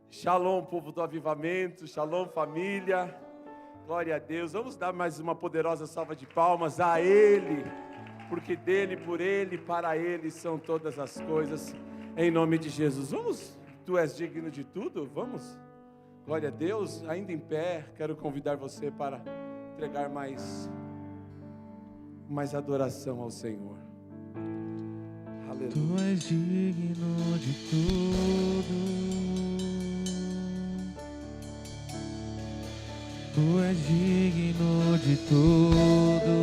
Shalom, povo do avivamento, shalom, família, glória a Deus. Vamos dar mais uma poderosa salva de palmas a Ele, porque dEle, por Ele, para Ele são todas as coisas, em nome de Jesus. Vamos, Tu és digno de tudo, vamos? Glória a Deus, ainda em pé, quero convidar você para entregar mais adoração ao Senhor. Aleluia. Tu és digno de tudo. Tu és digno de tudo,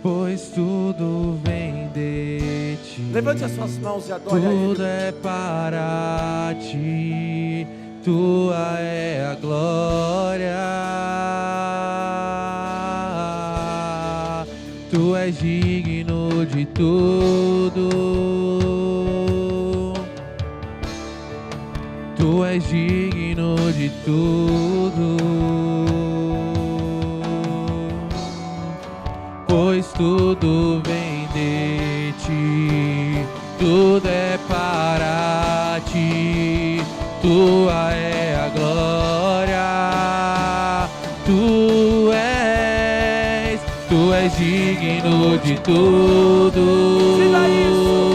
pois tudo vem de ti. Levante as suas mãos e adore a Ele. Tudo é para ti, tua é a glória. Tu és digno de tudo. Tu és digno de tudo, pois tudo vem de ti, tudo é para ti, tua é a glória. Tu és digno de tudo. Diga isso.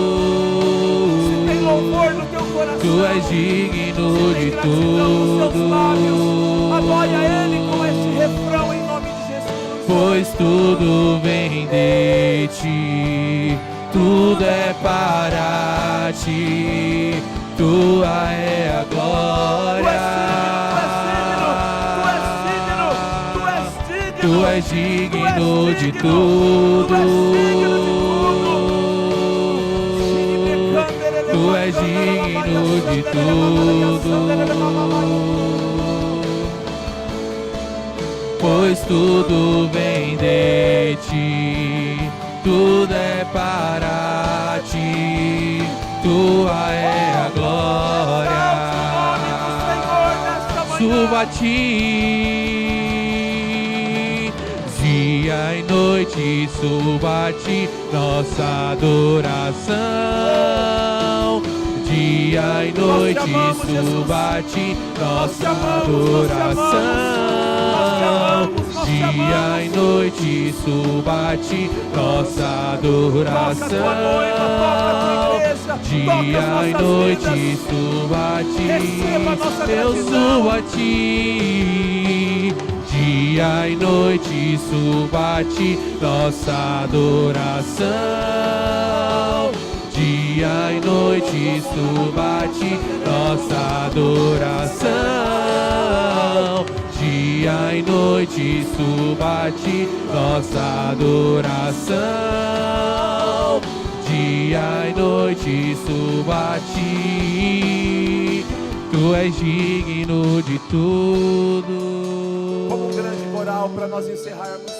Se tem louvor no teu coração, Tu és digno de tudo, adore a Ele com este refrão em nome de Jesus. pois tudo vem de ti, tudo é para ti, tua é a glória. Tu és digno de tudo. Tu és digno de tudo, pois tudo vem de ti, tudo é para ti, tua é a glória. Suba a ti, dia e noite, suba a ti nossa adoração. Dia e noite, suba a ti nossa adoração. Dia e noite, suba a ti nossa adoração. Dia e noite, suba a ti, eu subo a ti. Dia e noite, suba a ti nossa adoração. Dia e noite, suba a ti nossa adoração. Dia e noite, suba a ti nossa adoração. Dia e noite, suba a ti, tu és digno de tudo. Como um grande coral para nós encerrarmos.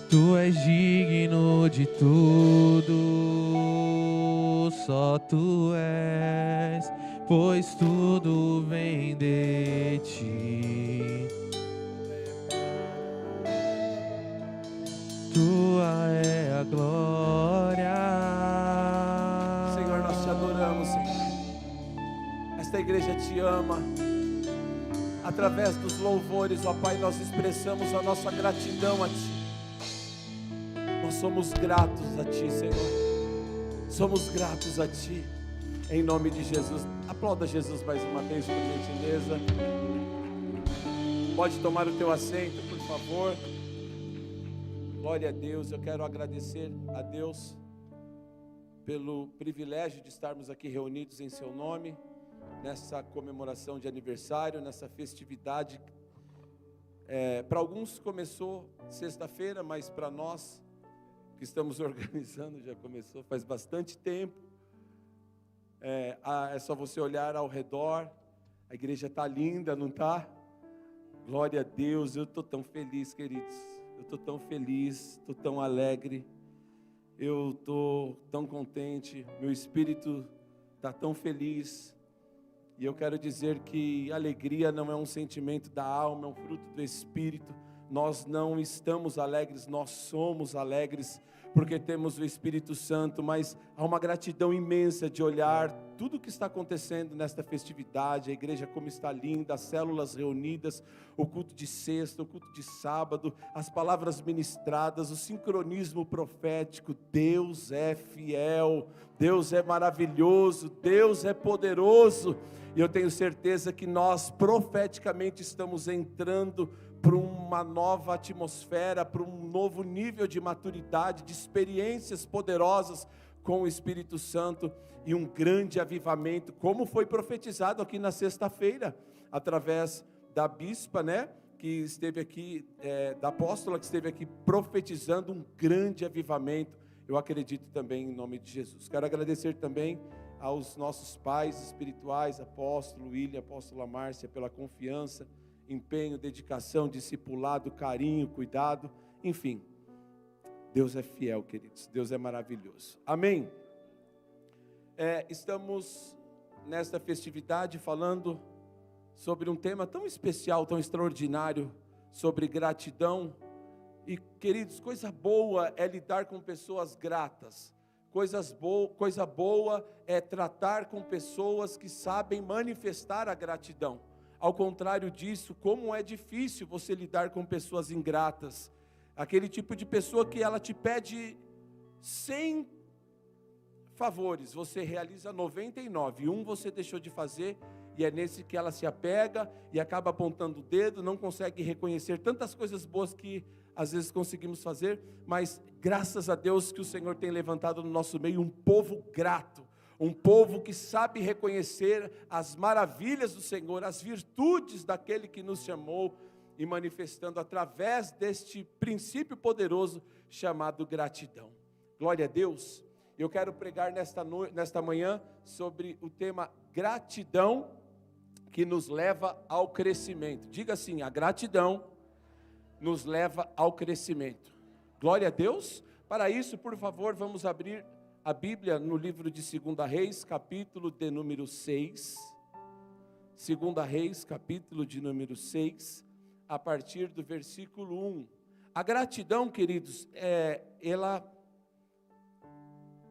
Tu és digno de tudo, só tu és, pois tudo vem de ti. Tua é a glória. Senhor, nós te adoramos, Senhor. Esta igreja te ama. Através dos louvores, ó Pai, nós expressamos a nossa gratidão a Ti. Nós somos gratos a Ti, Senhor. Somos gratos a Ti, em nome de Jesus. Aplauda Jesus mais uma vez, por gentileza. Pode tomar o teu assento, por favor. Glória a Deus. Eu quero agradecer a Deus pelo privilégio de estarmos aqui reunidos em Seu nome, nessa comemoração de aniversário, nessa festividade. Para alguns começou sexta-feira, mas para nós que estamos organizando, já começou faz bastante tempo. É só você olhar ao redor, a igreja está linda, não está? Glória a Deus, eu estou tão feliz, queridos, eu estou tão feliz, estou tão alegre, eu estou tão contente, meu espírito está tão feliz, e eu quero dizer que alegria não é um sentimento da alma, é um fruto do Espírito, nós não estamos alegres, nós somos alegres, porque temos o Espírito Santo, mas há uma gratidão imensa de olhar tudo o que está acontecendo nesta festividade, a igreja como está linda, as células reunidas, o culto de sexta, o culto de sábado, as palavras ministradas, o sincronismo profético. Deus é fiel, Deus é maravilhoso, Deus é poderoso, e eu tenho certeza que nós profeticamente estamos entrando para uma nova atmosfera, para um novo nível de maturidade, de experiências poderosas com o Espírito Santo e um grande avivamento, como foi profetizado aqui na sexta-feira, através da bispa, né, que esteve aqui, da apóstola que esteve aqui profetizando um grande avivamento. Eu acredito também em nome de Jesus. Quero agradecer também aos nossos pais espirituais, apóstolo William, apóstola Márcia, pela confiança, empenho, dedicação, discipulado, carinho, cuidado, enfim, Deus é fiel, queridos, Deus é maravilhoso, amém? Estamos nesta festividade falando sobre um tema tão especial, tão extraordinário, sobre gratidão, e queridos, coisa boa é lidar com pessoas gratas, coisa boa é tratar com pessoas que sabem manifestar a gratidão. Ao contrário disso, como é difícil você lidar com pessoas ingratas, aquele tipo de pessoa que ela te pede 100 favores, você realiza 99, um você deixou de fazer, e é nesse que ela se apega, e acaba apontando o dedo, não consegue reconhecer tantas coisas boas que às vezes conseguimos fazer, mas graças a Deus que o Senhor tem levantado no nosso meio um povo grato, um povo que sabe reconhecer as maravilhas do Senhor, as virtudes daquele que nos chamou, e manifestando através deste princípio poderoso chamado gratidão. Glória a Deus. Eu quero pregar nesta manhã sobre o tema gratidão que nos leva ao crescimento. Diga assim: a gratidão nos leva ao crescimento. Glória a Deus. Para isso, por favor, vamos abrir a Bíblia no livro de 2 Reis, capítulo de número 6. 2 Reis, capítulo de número 6, a partir do versículo 1. A gratidão, queridos, ela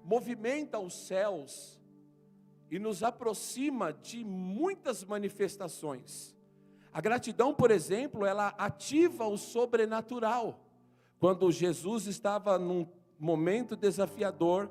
movimenta os céus e nos aproxima de muitas manifestações. A gratidão, por exemplo, ela ativa o sobrenatural. Quando Jesus estava num momento desafiador,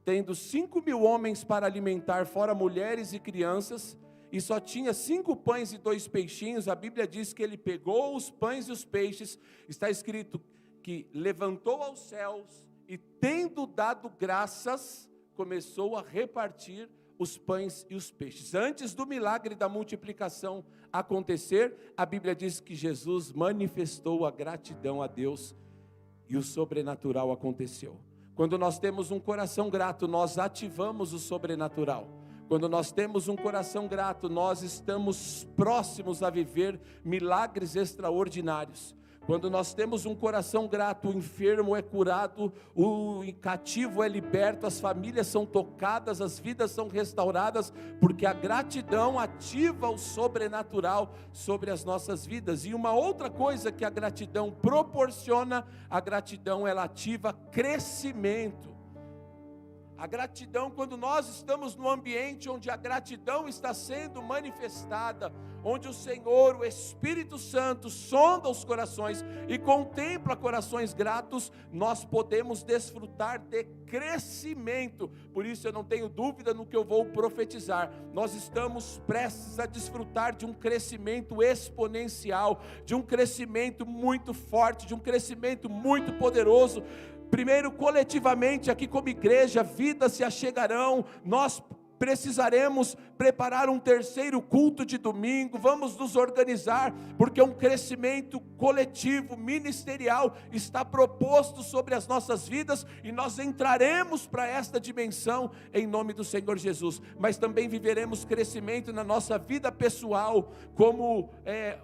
tendo 5.000 homens para alimentar, fora mulheres e crianças, e só tinha 5 pães e 2 peixinhos, a Bíblia diz que ele pegou os pães e os peixes, está escrito que levantou aos céus, e tendo dado graças, começou a repartir os pães e os peixes. Antes do milagre da multiplicação acontecer, a Bíblia diz que Jesus manifestou a gratidão a Deus, e o sobrenatural aconteceu. Quando nós temos um coração grato, nós ativamos o sobrenatural. Quando nós temos um coração grato, nós estamos próximos a viver milagres extraordinários. Quando nós temos um coração grato, o enfermo é curado, o cativo é liberto, as famílias são tocadas, as vidas são restauradas, porque a gratidão ativa o sobrenatural sobre as nossas vidas. E uma outra coisa que a gratidão proporciona, a gratidão ela ativa crescimento. A gratidão, quando nós estamos no ambiente onde a gratidão está sendo manifestada, onde o Senhor, o Espírito Santo, sonda os corações e contempla corações gratos, nós podemos desfrutar de crescimento. Por isso eu não tenho dúvida no que eu vou profetizar. Nós estamos prestes a desfrutar de um crescimento exponencial, de um crescimento muito forte, de um crescimento muito poderoso. Primeiro, coletivamente, aqui como igreja, vidas se achegarão, nós precisaremos preparar um terceiro culto de domingo, vamos nos organizar, porque um crescimento coletivo, ministerial, está proposto sobre as nossas vidas, e nós entraremos para esta dimensão, em nome do Senhor Jesus. Mas também viveremos crescimento na nossa vida pessoal, como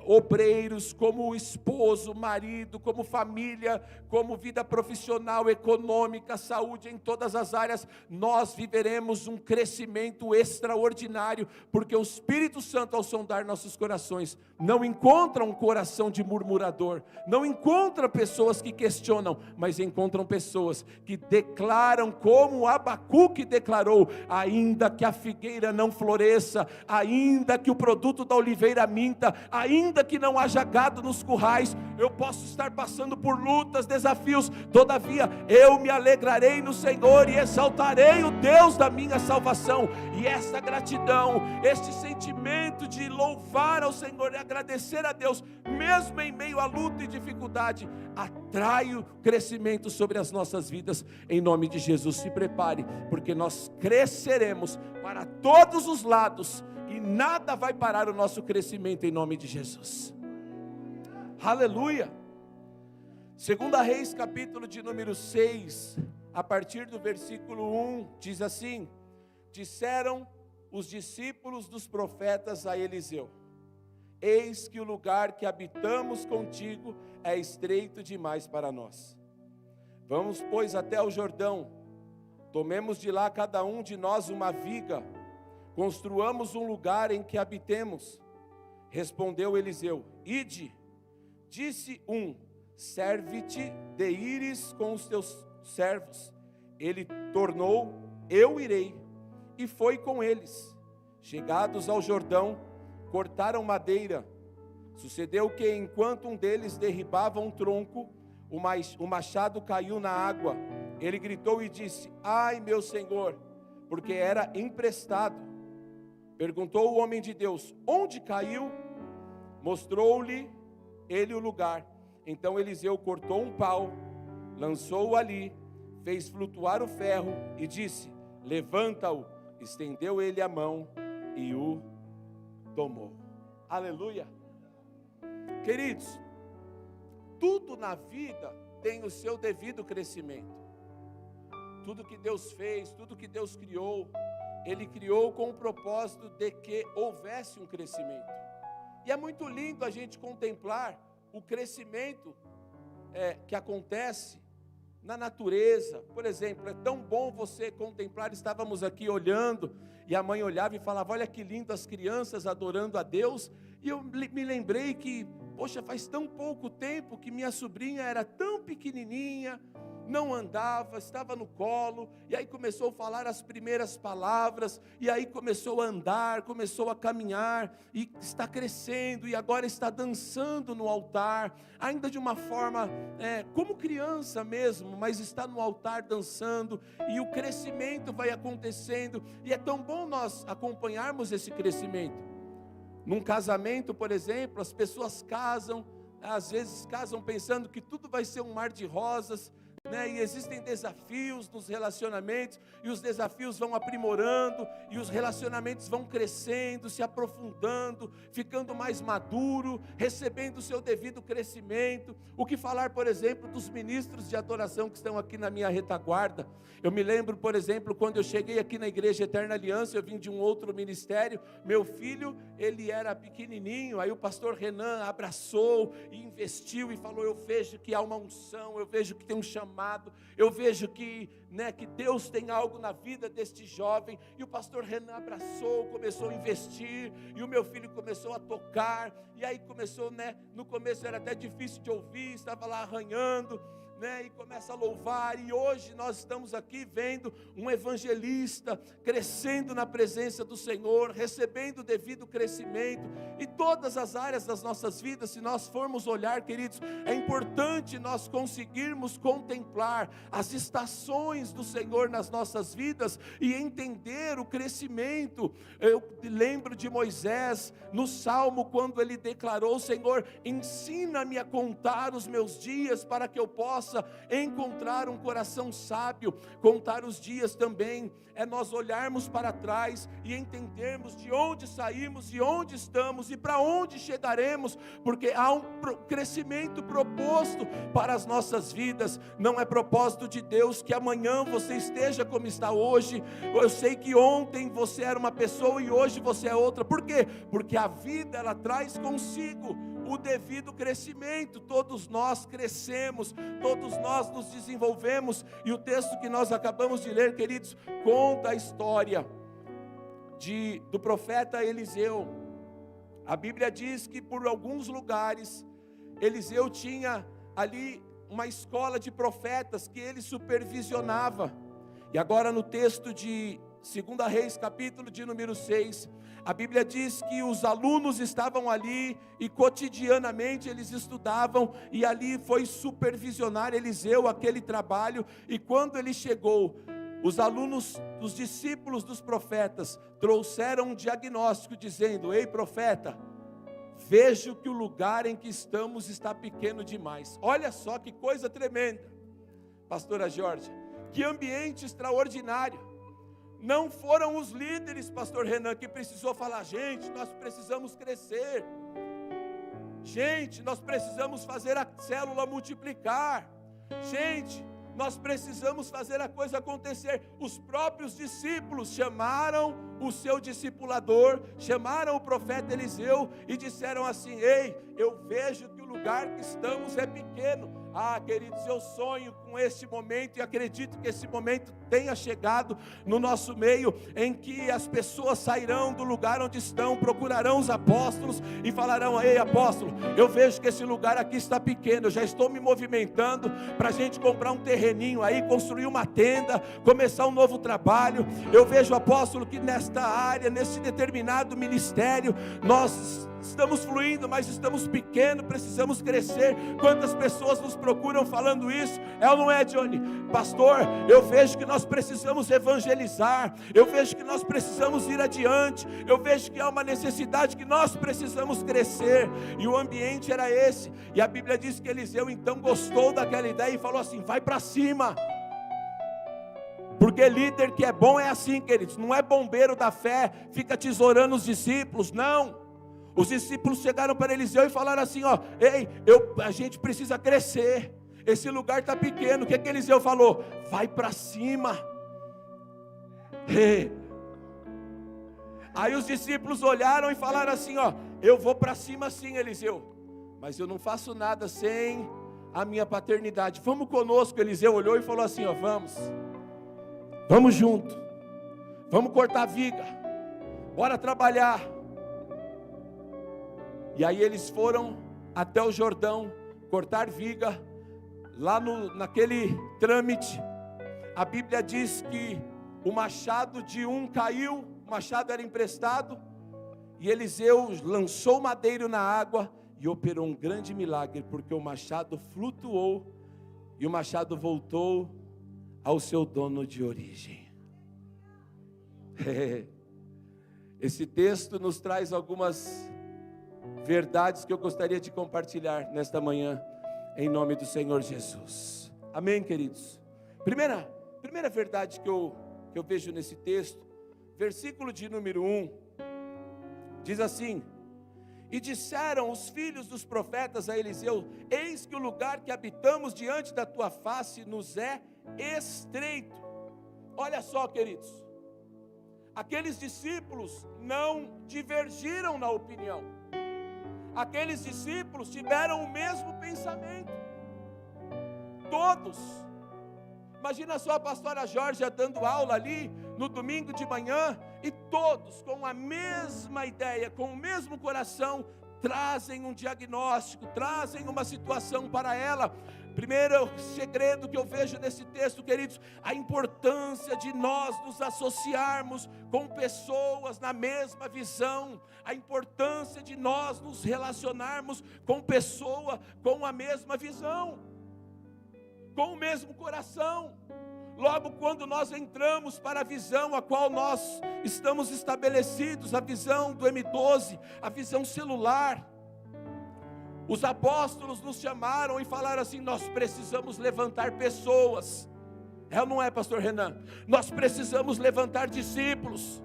obreiros, como esposo, marido, como família, como vida profissional, econômica, saúde, em todas as áreas, nós viveremos um crescimento crescimento extraordinário, porque o Espírito Santo, ao sondar nossos corações, não encontra um coração de murmurador, não encontra pessoas que questionam, mas encontram pessoas que declaram, como Abacuque declarou: ainda que a figueira não floresça, ainda que o produto da oliveira minta, ainda que não haja gado nos currais, eu posso estar passando por lutas, desafios, todavia eu me alegrarei no Senhor e exaltarei o Deus da minha salvação. E essa gratidão, este sentimento de louvar ao Senhor e agradecer a Deus, mesmo em meio à luta e dificuldade, atrai o crescimento sobre as nossas vidas. Em nome de Jesus, se prepare, porque nós cresceremos para todos os lados e nada vai parar o nosso crescimento, em nome de Jesus. Aleluia. 2 Reis, capítulo de número 6, a partir do versículo 1, diz assim: disseram os discípulos dos profetas a Eliseu: eis que o lugar que habitamos contigo é estreito demais para nós. Vamos, pois, até o Jordão, tomemos de lá cada um de nós uma viga, construamos um lugar em que habitemos. Respondeu Eliseu: ide. Disse um: serve-te de ires com os teus servos. Ele tornou: eu irei. E foi com eles. Chegados ao Jordão, cortaram madeira. Sucedeu que, enquanto um deles derribava um tronco, o machado caiu na água. Ele gritou e disse: ai, meu senhor, porque era emprestado. Perguntou o homem de Deus: onde caiu? Mostrou-lhe ele o lugar. Então Eliseu cortou um pau, lançou-o ali, fez flutuar o ferro e disse: levanta-o. Estendeu ele a mão e o tomou. Aleluia. Queridos, tudo na vida tem o seu devido crescimento. Tudo que Deus fez, tudo que Deus criou, Ele criou com o propósito de que houvesse um crescimento. E é muito lindo a gente contemplar o crescimento que acontece na natureza. Por exemplo, é tão bom você contemplar. Estávamos aqui olhando e a mãe olhava e falava: olha que lindo as crianças adorando a Deus. E eu me lembrei que, poxa, faz tão pouco tempo que minha sobrinha era tão pequenininha, não andava, estava no colo, e aí começou a falar as primeiras palavras, e aí começou a andar, começou a caminhar, e está crescendo, e agora está dançando no altar, ainda de uma forma, como criança mesmo, mas está no altar dançando, e o crescimento vai acontecendo, e é tão bom nós acompanharmos esse crescimento. Num casamento, por exemplo, as pessoas casam, às vezes casam pensando que tudo vai ser um mar de rosas, e existem desafios nos relacionamentos, e os desafios vão aprimorando, e os relacionamentos vão crescendo, se aprofundando, ficando mais maduro, recebendo o seu devido crescimento. O que falar, por exemplo, dos ministros de adoração que estão aqui na minha retaguarda? Eu me lembro, por exemplo, quando eu cheguei aqui na Igreja Eterna Aliança, eu vim de um outro ministério, meu filho, ele era pequenininho, aí o pastor Renan abraçou e investiu e falou: eu vejo que há uma unção, eu vejo que tem um chamado, eu vejo que Deus tem algo na vida deste jovem. E o pastor Renan abraçou, começou a investir, e o meu filho começou a tocar, e aí começou, no começo era até difícil de ouvir, estava lá arranhando, e começa a louvar. E hoje nós estamos aqui vendo um evangelista crescendo na presença do Senhor, recebendo o devido crescimento, e todas as áreas das nossas vidas, se nós formos olhar, queridos, é importante nós conseguirmos contemplar as estações do Senhor nas nossas vidas e entender o crescimento. Eu lembro de Moisés no Salmo, quando ele declarou: Senhor, ensina-me a contar os meus dias, para que eu possa encontrar um coração sábio. Contar os dias também é nós olharmos para trás e entendermos de onde saímos e onde estamos e para onde chegaremos, porque há um crescimento proposto para as nossas vidas. Não é propósito de Deus que amanhã você esteja como está hoje. Eu sei que ontem você era uma pessoa e hoje você é outra. Por quê? Porque a vida, ela traz consigo o devido crescimento. Todos nós crescemos, todos nós nos desenvolvemos, e o texto que nós acabamos de ler, queridos, conta a história do profeta Eliseu. A Bíblia diz que por alguns lugares, Eliseu tinha ali uma escola de profetas que ele supervisionava. E agora no texto de 2 Reis, capítulo de número 6, a Bíblia diz que os alunos estavam ali e cotidianamente eles estudavam, e ali foi supervisionar Eliseu aquele trabalho. E quando ele chegou, os alunos, os discípulos dos profetas trouxeram um diagnóstico dizendo: ei profeta, vejo que o lugar em que estamos está pequeno demais. Olha só que coisa tremenda, pastora Jorge, que ambiente extraordinário. Não foram os líderes, pastor Renan, que precisou falar: gente, nós precisamos crescer, gente, nós precisamos fazer a célula multiplicar, gente, nós precisamos fazer a coisa acontecer. Os próprios discípulos chamaram o seu discipulador, chamaram o profeta Eliseu e disseram assim: ei, eu vejo que o lugar que estamos é pequeno. Ah, queridos, eu sonho com este momento e acredito que esse momento tenha chegado no nosso meio, em que as pessoas sairão do lugar onde estão, procurarão os apóstolos e falarão: ei apóstolo, eu vejo que esse lugar aqui está pequeno, eu já estou me movimentando para a gente comprar um terreninho aí, construir uma tenda, começar um novo trabalho. Eu vejo, apóstolo, que nesta área, nesse determinado ministério, nós estamos fluindo, mas estamos pequenos, precisamos crescer. Quantas pessoas nos procuram falando isso? É ou não é, Johnny? Pastor, eu vejo que nós precisamos evangelizar, eu vejo que nós precisamos ir adiante, eu vejo que há uma necessidade, que nós precisamos crescer. E o ambiente era esse, e a Bíblia diz que Eliseu então gostou daquela ideia e falou assim: vai para cima. Porque líder que é bom é assim, queridos, não é bombeiro da fé, fica tesourando os discípulos, não. Os discípulos chegaram para Eliseu e falaram assim: ó, ei, a gente precisa crescer, esse lugar está pequeno. O que Eliseu falou? Vai para cima. Aí os discípulos olharam e falaram assim: ó, eu vou para cima sim, Eliseu, mas eu não faço nada sem a minha paternidade. Vamos conosco. Eliseu olhou e falou assim: ó, vamos junto, vamos cortar viga, bora trabalhar. E aí eles foram até o Jordão cortar viga. Lá naquele trâmite, a Bíblia diz que o machado de um caiu, o machado era emprestado, e Eliseu lançou o madeiro na água e operou um grande milagre, porque o machado flutuou e o machado voltou ao seu dono de origem. Esse texto nos traz algumas verdades que eu gostaria de compartilhar nesta manhã, em nome do Senhor Jesus. Amém, queridos? Primeira verdade que eu vejo nesse texto, versículo de número 1, diz assim: e disseram os filhos dos profetas a Eliseu: eis que o lugar que habitamos diante da tua face nos é estreito. Olha só, queridos, aqueles discípulos não divergiram na opinião. Aqueles discípulos tiveram o mesmo pensamento, todos. Imagina só a pastora Jorge dando aula ali no domingo de manhã, e todos com a mesma ideia, com o mesmo coração, trazem um diagnóstico, trazem uma situação para ela. Primeiro segredo que eu vejo nesse texto, queridos, a importância de nós nos associarmos com pessoas na mesma visão, a importância de nós nos relacionarmos com pessoa com a mesma visão, com o mesmo coração. Logo quando nós entramos para a visão a qual nós estamos estabelecidos, a visão do M12, a visão celular, os apóstolos nos chamaram e falaram assim: nós precisamos levantar pessoas. É ou não é, pastor Renan? Nós precisamos levantar discípulos,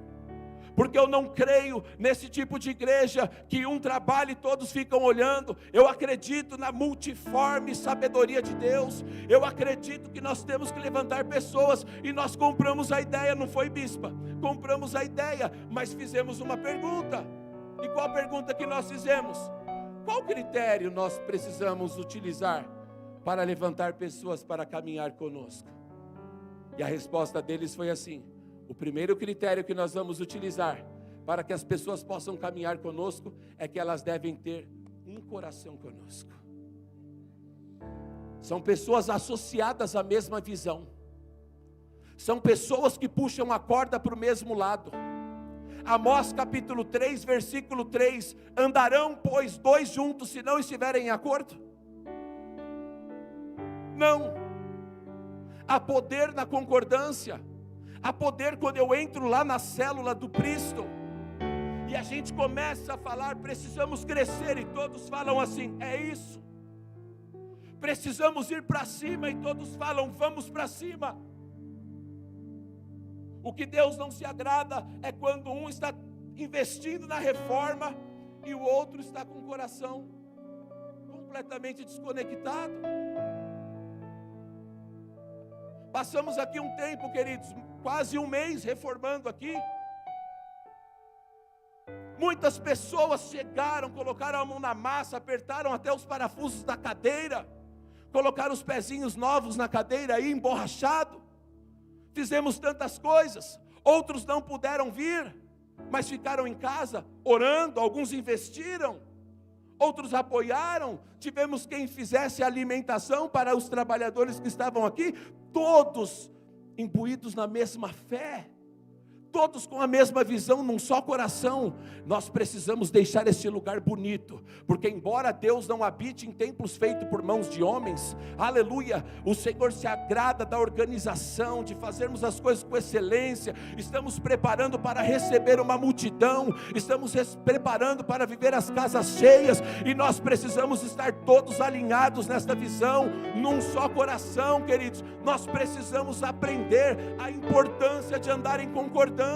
porque eu não creio nesse tipo de igreja que um trabalha e todos ficam olhando. Eu acredito na multiforme sabedoria de Deus. Eu acredito que nós temos que levantar pessoas, e nós compramos a ideia, não foi, bispa? Compramos a ideia, mas fizemos uma pergunta. E qual a pergunta que nós fizemos? Qual critério nós precisamos utilizar para levantar pessoas para caminhar conosco? E a resposta deles foi assim: O primeiro critério que nós vamos utilizar para que as pessoas possam caminhar conosco é que elas devem ter um coração conosco. São pessoas associadas à mesma visão. São pessoas que puxam a corda para o mesmo lado. Amós capítulo 3, versículo 3: andarão, pois, dois juntos se não estiverem em acordo? Não. Há poder na concordância. Há poder quando eu entro lá na célula do Cristo e a gente começa a falar: precisamos crescer, e todos falam assim: é isso. Precisamos ir para cima, e todos falam: vamos para cima. O que Deus não se agrada é quando um está investindo na reforma e o outro está com o coração completamente desconectado. Passamos aqui um tempo, queridos, quase um mês reformando aqui. Muitas pessoas chegaram, colocaram a mão na massa, apertaram até os parafusos da cadeira, colocaram os pezinhos novos na cadeira aí, emborrachado. Fizemos tantas coisas. Outros não puderam vir, mas ficaram em casa orando. Alguns investiram, outros apoiaram. Tivemos quem fizesse alimentação para os trabalhadores que estavam aqui, todos imbuídos na mesma fé, todos com a mesma visão, num só coração. Nós precisamos deixar este lugar bonito, porque embora Deus não habite em templos feitos por mãos de homens, aleluia, o Senhor se agrada da organização, de fazermos as coisas com excelência. Estamos preparando para receber uma multidão, estamos preparando para viver as casas cheias, e nós precisamos estar todos alinhados nesta visão, num só coração, queridos. Nós precisamos aprender a importância de andar em concordância.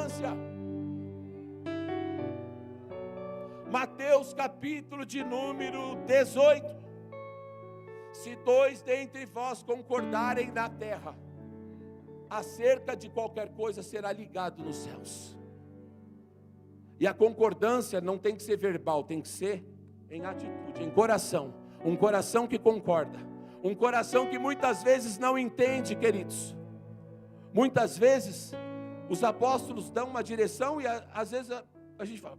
Mateus capítulo de número 18: se dois dentre vós concordarem na terra acerca de qualquer coisa, será ligado nos céus. E a concordância não tem que ser verbal, tem que ser em atitude, em coração. Um coração que concorda, um coração que muitas vezes não entende, queridos. Muitas vezes os apóstolos dão uma direção e às vezes a gente fala: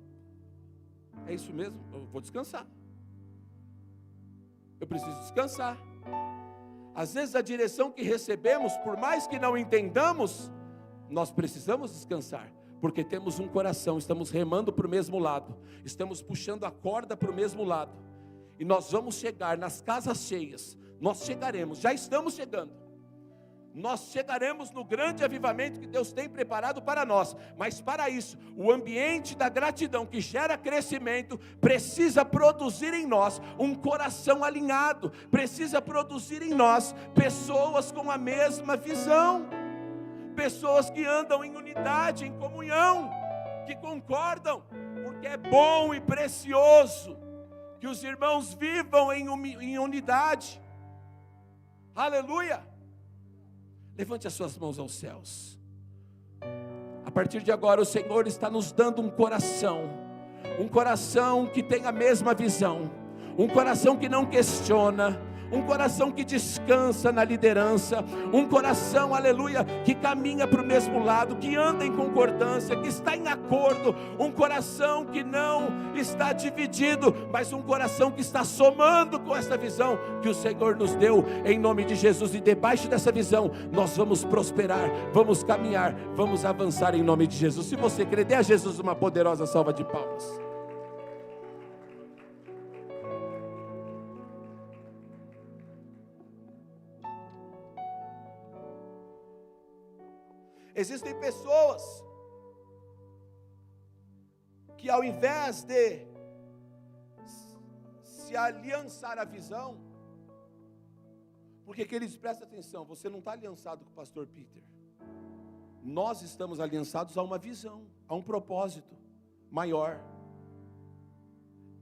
é isso mesmo, eu vou descansar, eu preciso descansar. Às vezes a direção que recebemos, por mais que não entendamos, nós precisamos descansar, porque temos um coração, estamos remando para o mesmo lado, estamos puxando a corda para o mesmo lado, e nós vamos chegar nas casas cheias. Nós chegaremos, já estamos chegando. Nós chegaremos no grande avivamento que Deus tem preparado para nós. Mas para isso, o ambiente da gratidão que gera crescimento precisa produzir em nós um coração alinhado, precisa produzir em nós pessoas com a mesma visão, pessoas que andam em unidade, em comunhão, que concordam, porque é bom e precioso que os irmãos vivam em unidade. Aleluia! Levante as suas mãos aos céus. A partir de agora o Senhor está nos dando um coração que tem a mesma visão, um coração que não questiona, um coração que descansa na liderança, um coração, aleluia, que caminha para o mesmo lado, que anda em concordância, que está em acordo, um coração que não está dividido, mas um coração que está somando com essa visão que o Senhor nos deu, em nome de Jesus. E debaixo dessa visão nós vamos prosperar, vamos caminhar, vamos avançar em nome de Jesus. Se você crê, dê a Jesus uma poderosa salva de palmas. Existem pessoas que, ao invés de se aliançar à visão, porque, queridos, presta atenção, você não está aliançado com o pastor Peter. Nós estamos aliançados a uma visão, a um propósito maior.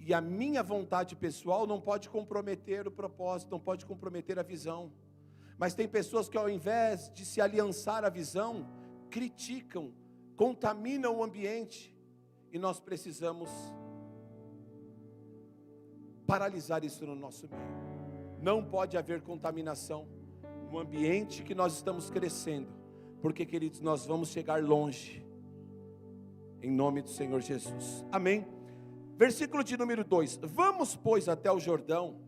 E a minha vontade pessoal não pode comprometer o propósito, não pode comprometer a visão. Mas tem pessoas que, ao invés de se aliançar à visão, criticam, contaminam o ambiente, e nós precisamos paralisar isso no nosso meio. Não pode haver contaminação no ambiente que nós estamos crescendo. porque, queridos, nós vamos chegar longe, em nome do Senhor Jesus, amém? Versículo de número 2, vamos pois até o Jordão,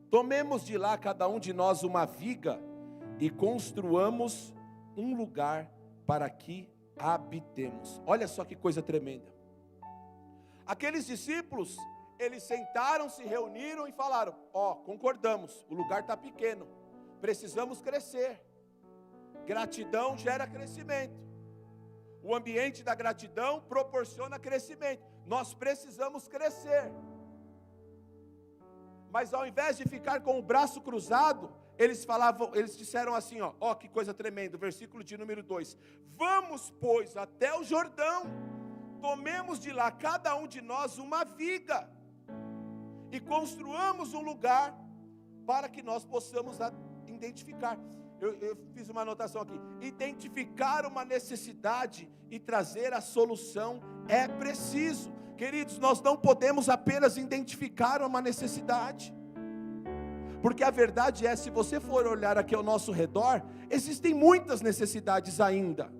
tomemos de lá cada um de nós uma viga, e construamos um lugar para que habitemos. Olha só que coisa tremenda. Aqueles discípulos, eles sentaram, se reuniram e falaram: concordamos, o lugar está pequeno, precisamos crescer. Gratidão gera crescimento. O ambiente da gratidão proporciona crescimento. Nós precisamos crescer. Mas ao invés de ficar com o braço cruzado, eles disseram assim, que coisa tremenda, versículo de número 2: vamos, pois, até o Jordão, tomemos de lá cada um de nós uma viga, e construamos um lugar para que nós possamos identificar. Eu fiz uma anotação aqui: identificar uma necessidade e trazer a solução é preciso. Queridos, nós não podemos apenas identificar uma necessidade, porque a verdade é, se você for olhar aqui ao nosso redor, existem muitas necessidades ainda.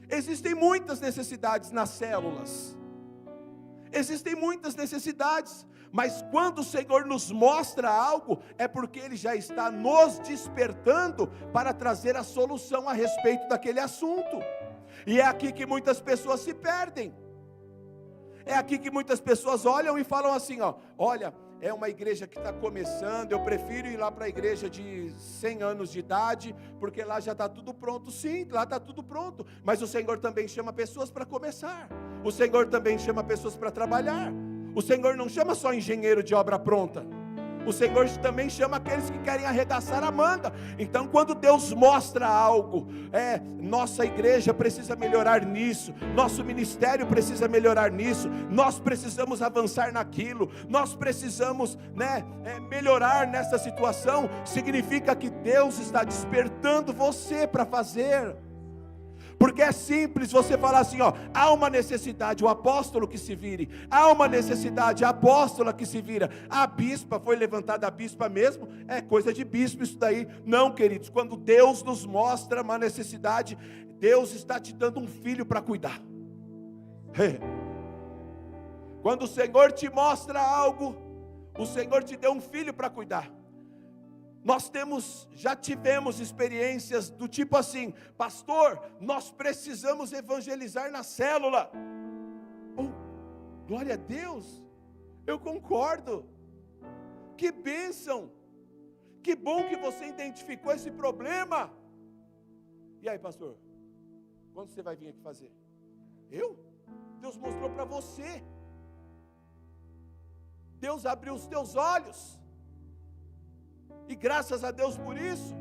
Existem muitas necessidades nas células, existem muitas necessidades, mas quando o Senhor nos mostra algo, é porque Ele já está nos despertando para trazer a solução a respeito daquele assunto. E é aqui que muitas pessoas se perdem. É aqui que muitas pessoas olham e falam assim, olha, é uma igreja que está começando, eu prefiro ir lá para a igreja de 100 anos de idade, porque lá já está tudo pronto. Sim, lá está tudo pronto, mas o Senhor também chama pessoas para começar, o Senhor também chama pessoas para trabalhar, o Senhor não chama só engenheiro de obra pronta, o Senhor também chama aqueles que querem arregaçar a manga. Então, quando Deus mostra algo, nossa igreja precisa melhorar nisso, nosso ministério precisa melhorar nisso, nós precisamos avançar naquilo, nós precisamos melhorar nessa situação, significa que Deus está despertando você para fazer. Porque é simples você falar assim, há uma necessidade, o apóstolo que se vire, há uma necessidade, a apóstola que se vira, a bispa, foi levantada a bispa mesmo, é coisa de bispo isso daí. Não, queridos, quando Deus nos mostra uma necessidade, Deus está te dando um filho para cuidar. Quando o Senhor te mostra algo, o Senhor te deu um filho para cuidar. Nós já tivemos experiências do tipo assim: pastor, nós precisamos evangelizar na célula. Glória a Deus, eu concordo, que bênção, que bom que você identificou esse problema. E aí, pastor, quando você vai vir aqui fazer? Deus mostrou para você, Deus abriu os teus olhos, e graças a Deus por isso.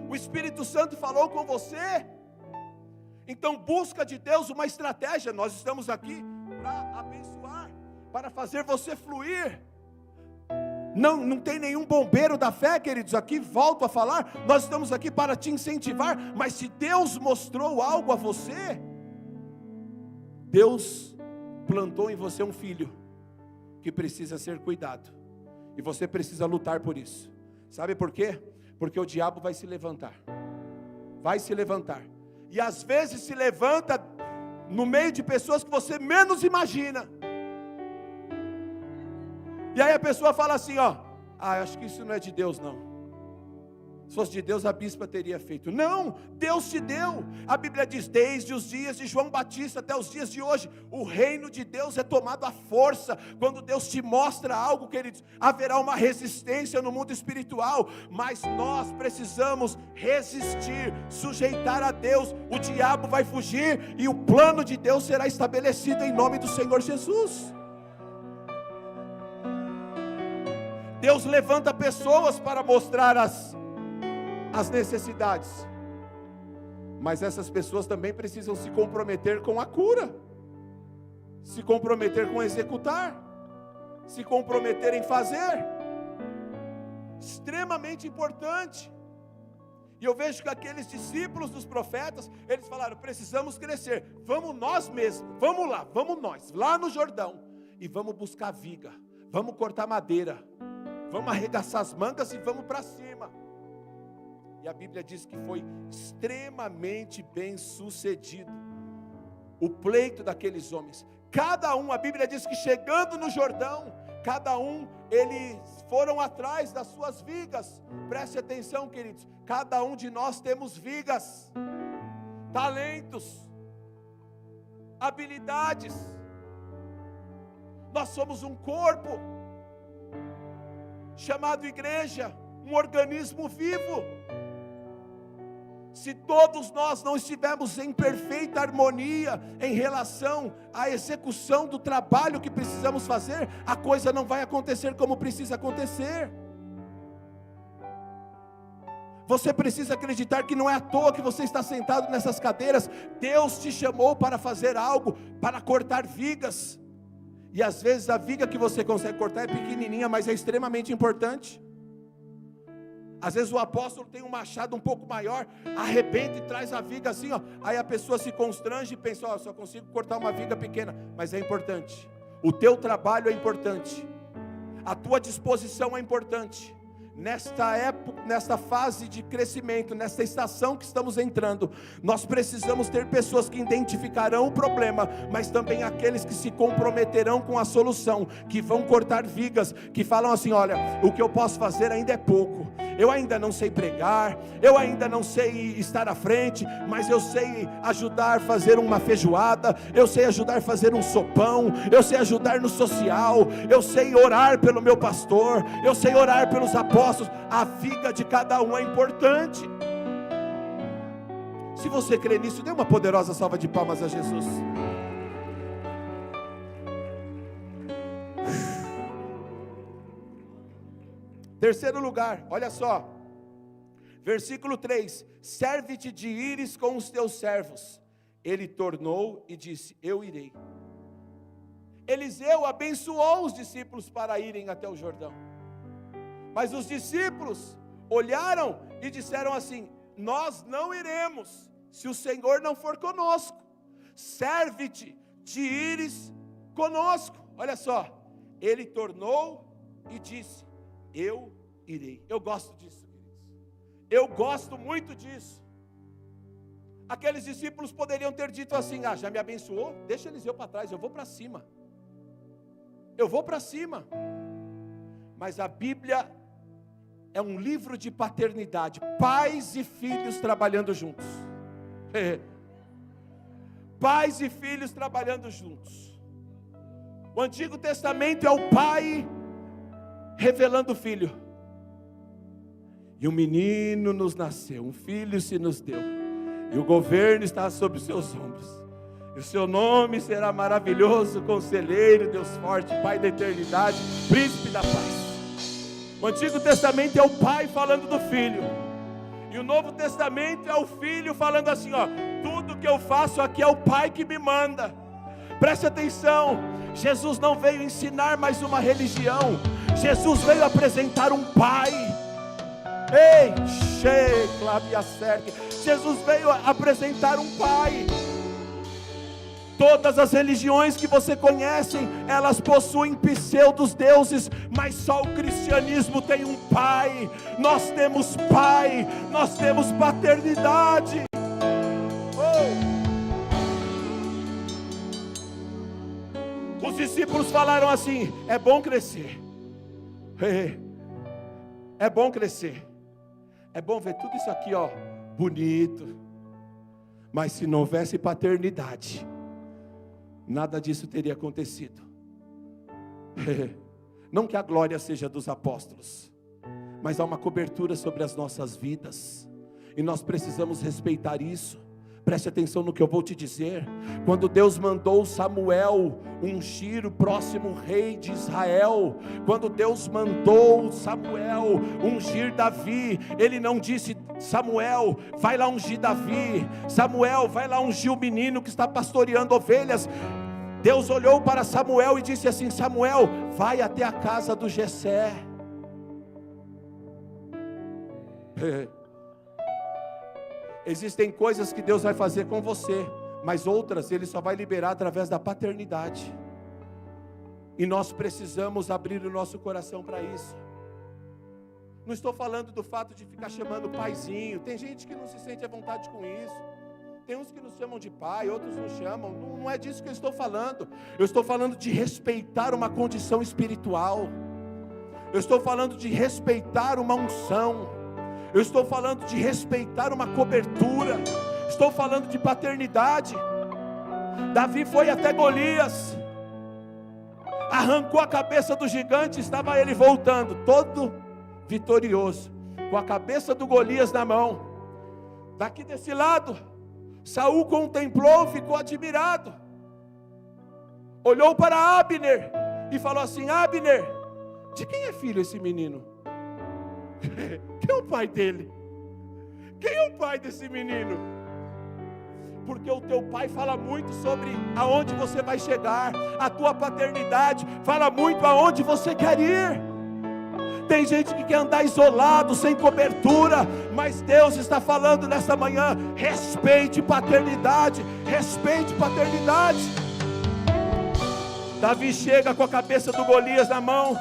O Espírito Santo falou com você. Então busca de Deus uma estratégia. Nós estamos aqui para abençoar, para fazer você fluir. Não tem nenhum bombeiro da fé, queridos, aqui, volto a falar, nós estamos aqui para te incentivar. Mas se Deus mostrou algo a você, Deus plantou em você um filho que precisa ser cuidado, e você precisa lutar por isso. Sabe por quê? Porque o diabo vai se levantar, e às vezes se levanta no meio de pessoas que você menos imagina. E aí a pessoa fala assim, acho que isso não é de Deus não. Se fosse de Deus, a bispa teria feito. Não, Deus te deu. A Bíblia diz, desde os dias de João Batista até os dias de hoje, o reino de Deus é tomado à força. Quando Deus te mostra algo, queridos, haverá uma resistência no mundo espiritual, mas nós precisamos resistir, sujeitar a Deus. O diabo vai fugir e o plano de Deus será estabelecido em nome do Senhor Jesus. Deus levanta pessoas para mostrar as necessidades, mas essas pessoas também precisam se comprometer com a cura, se comprometer com executar, se comprometer em fazer. Extremamente importante. E eu vejo que aqueles discípulos dos profetas, eles falaram, precisamos crescer, vamos nós mesmos, vamos lá, vamos nós, lá no Jordão, e vamos buscar viga, vamos cortar madeira, vamos arregaçar as mangas e vamos para cima. E a Bíblia diz que foi extremamente bem sucedido o pleito daqueles homens. Cada um, a Bíblia diz que chegando no Jordão, cada um, eles foram atrás das suas vigas. Preste atenção, queridos, cada um de nós temos vigas, talentos, habilidades. Nós somos um corpo chamado igreja, um organismo vivo. Se todos nós não estivermos em perfeita harmonia em relação à execução do trabalho que precisamos fazer, a coisa não vai acontecer como precisa acontecer. Você precisa acreditar que não é à toa que você está sentado nessas cadeiras. Deus te chamou para fazer algo, para cortar vigas. E às vezes a viga que você consegue cortar é pequenininha, mas é extremamente importante. Às vezes o apóstolo tem um machado um pouco maior, arrebenta e traz a viga assim, ó. Aí a pessoa se constrange e pensa, ó, só consigo cortar uma viga pequena. Mas é importante. O teu trabalho é importante. A tua disposição é importante. Nesta época, nesta fase de crescimento, nesta estação que estamos entrando, nós precisamos ter pessoas que identificarão o problema, mas também aqueles que se comprometerão com a solução, que vão cortar vigas, que falam assim, olha, o que eu posso fazer ainda é pouco, eu ainda não sei pregar, eu ainda não sei estar à frente, mas eu sei ajudar a fazer uma feijoada, eu sei ajudar a fazer um sopão, eu sei ajudar no social, eu sei orar pelo meu pastor, eu sei orar pelos apóstolos. A viga de cada um é importante. Se você crê nisso, dê uma poderosa salva de palmas a Jesus. Terceiro lugar, olha só, versículo 3: serve-te de ires com os teus servos. Ele tornou e disse, eu irei. Eliseu abençoou os discípulos para irem até o Jordão. Mas os discípulos olharam e disseram assim, nós não iremos, se o Senhor não for conosco. Serve-te de ires conosco. Olha só, ele tornou e disse, eu irei. Eu gosto disso, queridos. Eu gosto muito disso. Aqueles discípulos poderiam ter dito assim, já me abençoou, deixa Eliseu para trás, eu vou para cima. Eu vou para cima. Mas a Bíblia é um livro de paternidade, pais e filhos trabalhando juntos. Pais e filhos trabalhando juntos. O Antigo Testamento é o pai revelando o filho. E um menino nos nasceu, um filho se nos deu, e o governo está sobre os seus ombros. E o seu nome será maravilhoso, conselheiro, Deus forte, Pai da eternidade, príncipe da paz. O Antigo Testamento é o pai falando do filho, e o Novo Testamento é o filho falando assim, ó, tudo que eu faço aqui é o pai que me manda. Preste atenção, Jesus não veio ensinar mais uma religião, Jesus veio apresentar um pai. Ei, Jesus veio apresentar um pai. Todas as religiões que você conhece, elas possuem pseudos deuses, mas só o cristianismo tem um pai. Nós temos pai, nós temos paternidade. Os discípulos falaram assim, é bom crescer. É bom crescer. É bom ver tudo isso aqui, ó, bonito. Mas se não houvesse paternidade, nada disso teria acontecido. Não que a glória seja dos apóstolos, mas há uma cobertura sobre as nossas vidas, e nós precisamos respeitar isso. Preste atenção no que eu vou te dizer. Quando Deus mandou Samuel ungir o próximo rei de Israel, quando Deus mandou Samuel ungir Davi, Ele não disse, Samuel, vai lá ungir Davi, Samuel, vai lá ungir o menino que está pastoreando ovelhas. Deus olhou para Samuel e disse assim, Samuel, vai até a casa do Jessé. Existem coisas que Deus vai fazer com você, mas outras Ele só vai liberar através da paternidade. E nós precisamos abrir o nosso coração para isso. Não estou falando do fato de ficar chamando paizinho. Tem gente que não se sente à vontade com isso. Tem uns que nos chamam de pai, outros não chamam. Não é disso que eu estou falando. Eu estou falando de respeitar uma condição espiritual. Eu estou falando de respeitar uma unção. Eu estou falando de respeitar uma cobertura. Estou falando de paternidade. Davi foi até Golias, arrancou a cabeça do gigante. Estava ele voltando, todo vitorioso, com a cabeça do Golias na mão. Daqui desse lado, Saul contemplou, ficou admirado, olhou para Abner e falou assim: Abner, de quem é filho esse menino? Quem é o pai dele? Quem é o pai desse menino? Porque o teu pai fala muito sobre aonde você vai chegar. A tua paternidade fala muito aonde você quer ir. Tem gente que quer andar isolado, sem cobertura, mas Deus está falando nesta manhã: respeite paternidade, respeite paternidade. Davi chega com a cabeça do Golias na mão.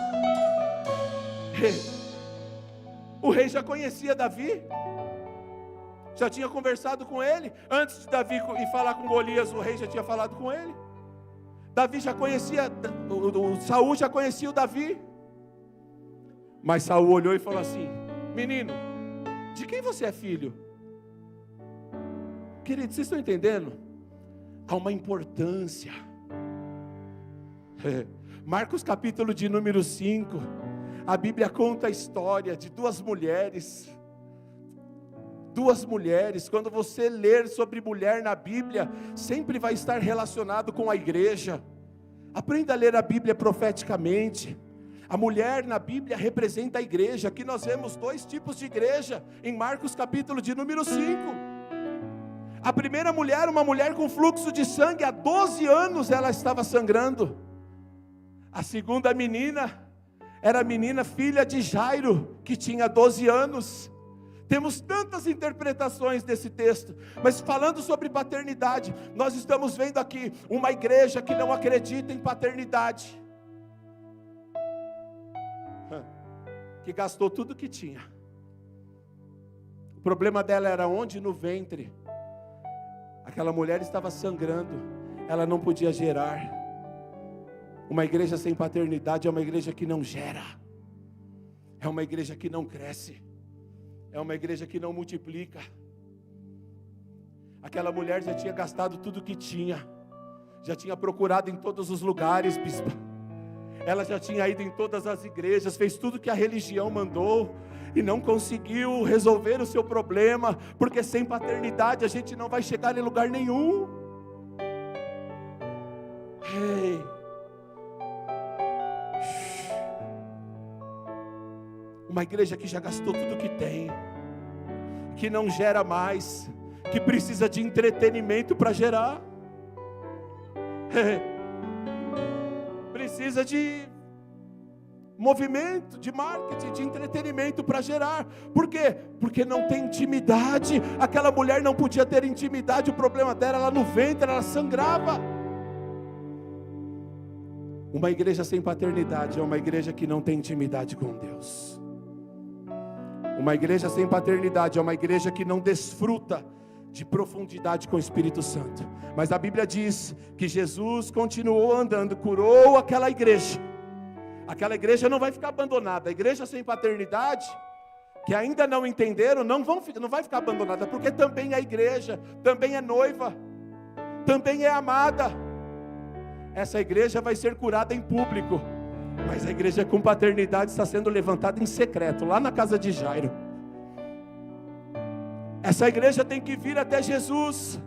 O rei já conhecia Davi, já tinha conversado com ele. Antes de Davi ir falar com Golias, o rei já tinha falado com ele. Davi já conhecia, Saul já conhecia o Davi. Mas Saul olhou e falou assim: menino, de quem você é filho? Queridos, vocês estão entendendo? Há uma importância. Marcos capítulo de número 5, a Bíblia conta a história de duas mulheres. Quando você ler sobre mulher na Bíblia, sempre vai estar relacionado com a igreja. Aprenda a ler a Bíblia profeticamente. A mulher na Bíblia representa a igreja. Aqui nós vemos dois tipos de igreja, em Marcos capítulo de número 5. A primeira mulher, uma mulher com fluxo de sangue, há 12 anos ela estava sangrando. A segunda menina, era a menina filha de Jairo, que tinha 12 anos. Temos tantas interpretações desse texto, mas falando sobre paternidade, nós estamos vendo aqui uma igreja que não acredita em paternidade, que gastou tudo que tinha. O problema dela era onde? No ventre. Aquela mulher estava sangrando, ela não podia gerar. Uma igreja sem paternidade é uma igreja que não gera, é uma igreja que não cresce, é uma igreja que não multiplica. Aquela mulher já tinha gastado tudo que tinha, já tinha procurado em todos os lugares, bispa. Ela já tinha ido em todas as igrejas, fez tudo que a religião mandou e não conseguiu resolver o seu problema, porque sem paternidade a gente não vai chegar em lugar nenhum. Ei, uma igreja que já gastou tudo que tem, que não gera mais, que precisa de entretenimento para gerar. Precisa de movimento, de marketing, de entretenimento para gerar. Por quê? Porque não tem intimidade. Aquela mulher não podia ter intimidade. O problema dela era no ventre, ela sangrava. Uma igreja sem paternidade é uma igreja que não tem intimidade com Deus. Uma igreja sem paternidade é uma igreja que não desfruta de profundidade com o Espírito Santo. Mas a Bíblia diz que Jesus continuou andando, curou aquela igreja. Aquela igreja não vai ficar abandonada. A igreja sem paternidade, que ainda não entenderam, não vai ficar abandonada, porque também é igreja, também é noiva, também é amada. Essa igreja vai ser curada em público, mas a igreja com paternidade está sendo levantada em secreto, lá na casa de Jairo. Essa igreja tem que vir até Jesus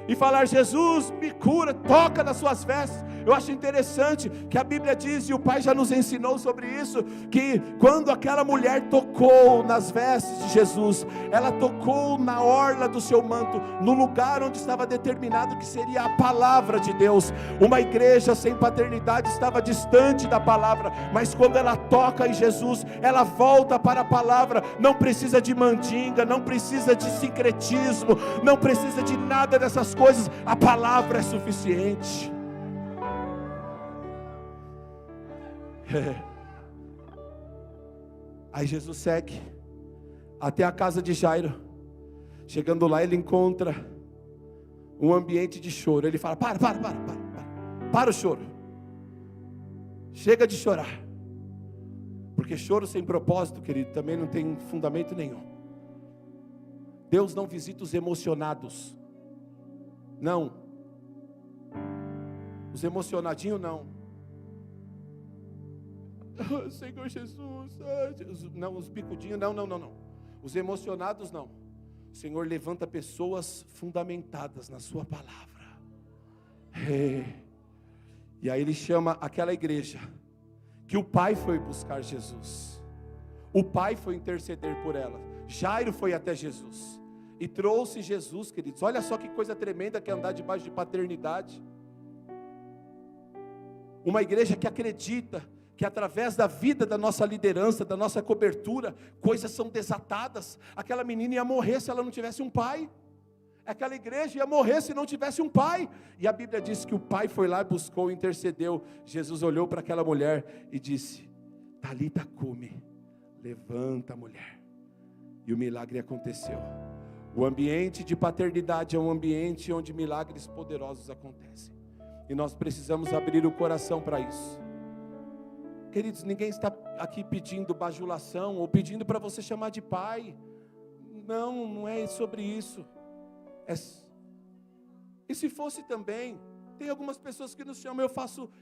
e falar: Jesus, me cura, toca nas suas vestes. Eu acho interessante que a Bíblia diz, e o Pai já nos ensinou sobre isso, que quando aquela mulher tocou nas vestes de Jesus, ela tocou na orla do seu manto, no lugar onde estava determinado que seria a palavra de Deus. Uma igreja sem paternidade estava distante da palavra, mas quando ela toca em Jesus, ela volta para a palavra. Não precisa de mandinga, não precisa de sincretismo, não precisa de nada dessas coisas. A palavra é suficiente. Aí Jesus segue até a casa de Jairo. Chegando lá, ele encontra um ambiente de choro. Ele fala: para o choro. Chega de chorar. Porque choro sem propósito, querido, também não tem fundamento nenhum. Deus não visita os emocionados. Não. Os emocionadinhos não. Senhor Jesus. Não, os bicudinhos, não. Os emocionados não. O Senhor levanta pessoas fundamentadas na sua palavra. E aí ele chama aquela igreja que o pai foi buscar Jesus. O pai foi interceder por ela. Jairo foi até Jesus e trouxe Jesus, queridos. Olha só que coisa tremenda que é andar debaixo de paternidade. Uma igreja que acredita que através da vida da nossa liderança, da nossa cobertura, coisas são desatadas. Aquela menina ia morrer se ela não tivesse um pai. Aquela igreja ia morrer se não tivesse um pai. E a Bíblia diz que o pai foi lá, buscou, intercedeu. Jesus olhou para aquela mulher e disse: Talita cumi, levanta, mulher. E o milagre aconteceu. O ambiente de paternidade é um ambiente onde milagres poderosos acontecem. E nós precisamos abrir o coração para isso. Queridos, ninguém está aqui pedindo bajulação ou pedindo para você chamar de pai. Não, não é sobre isso. E se fosse também, tem algumas pessoas que nos chamam,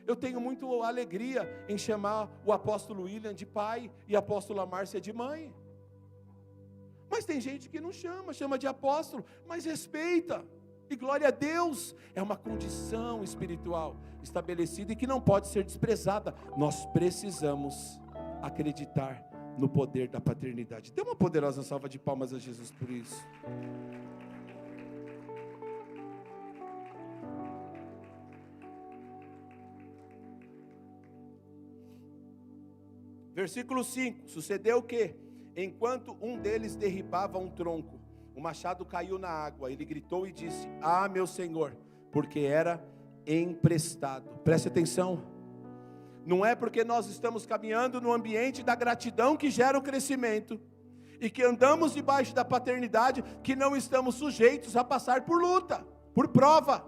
eu tenho muito alegria em chamar o apóstolo William de pai e a apóstola Márcia de mãe. Mas tem gente que não chama de apóstolo, mas respeita. E glória a Deus, é uma condição espiritual estabelecida e que não pode ser desprezada. Nós precisamos acreditar no poder da paternidade. Dê uma poderosa salva de palmas a Jesus por isso. Versículo 5, sucedeu o quê? Enquanto um deles derribava um tronco, o machado caiu na água. Ele gritou e disse: Ah, meu Senhor, porque era emprestado. Preste atenção. Não é porque nós estamos caminhando no ambiente da gratidão que gera o crescimento e que andamos debaixo da paternidade que não estamos sujeitos a passar por luta, por prova.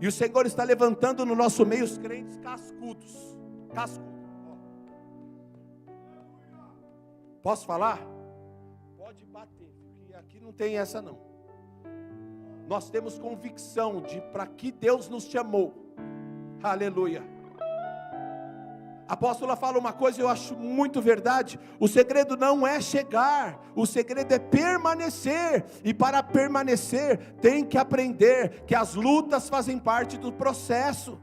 E o Senhor está levantando no nosso meio os crentes cascudos. Posso falar? Pode bater, porque aqui não tem essa não. Nós temos convicção de para que Deus nos chamou. Aleluia. A apóstola fala uma coisa, eu acho muito verdade. O segredo não é chegar, o segredo é permanecer. E para permanecer, tem que aprender que as lutas fazem parte do processo,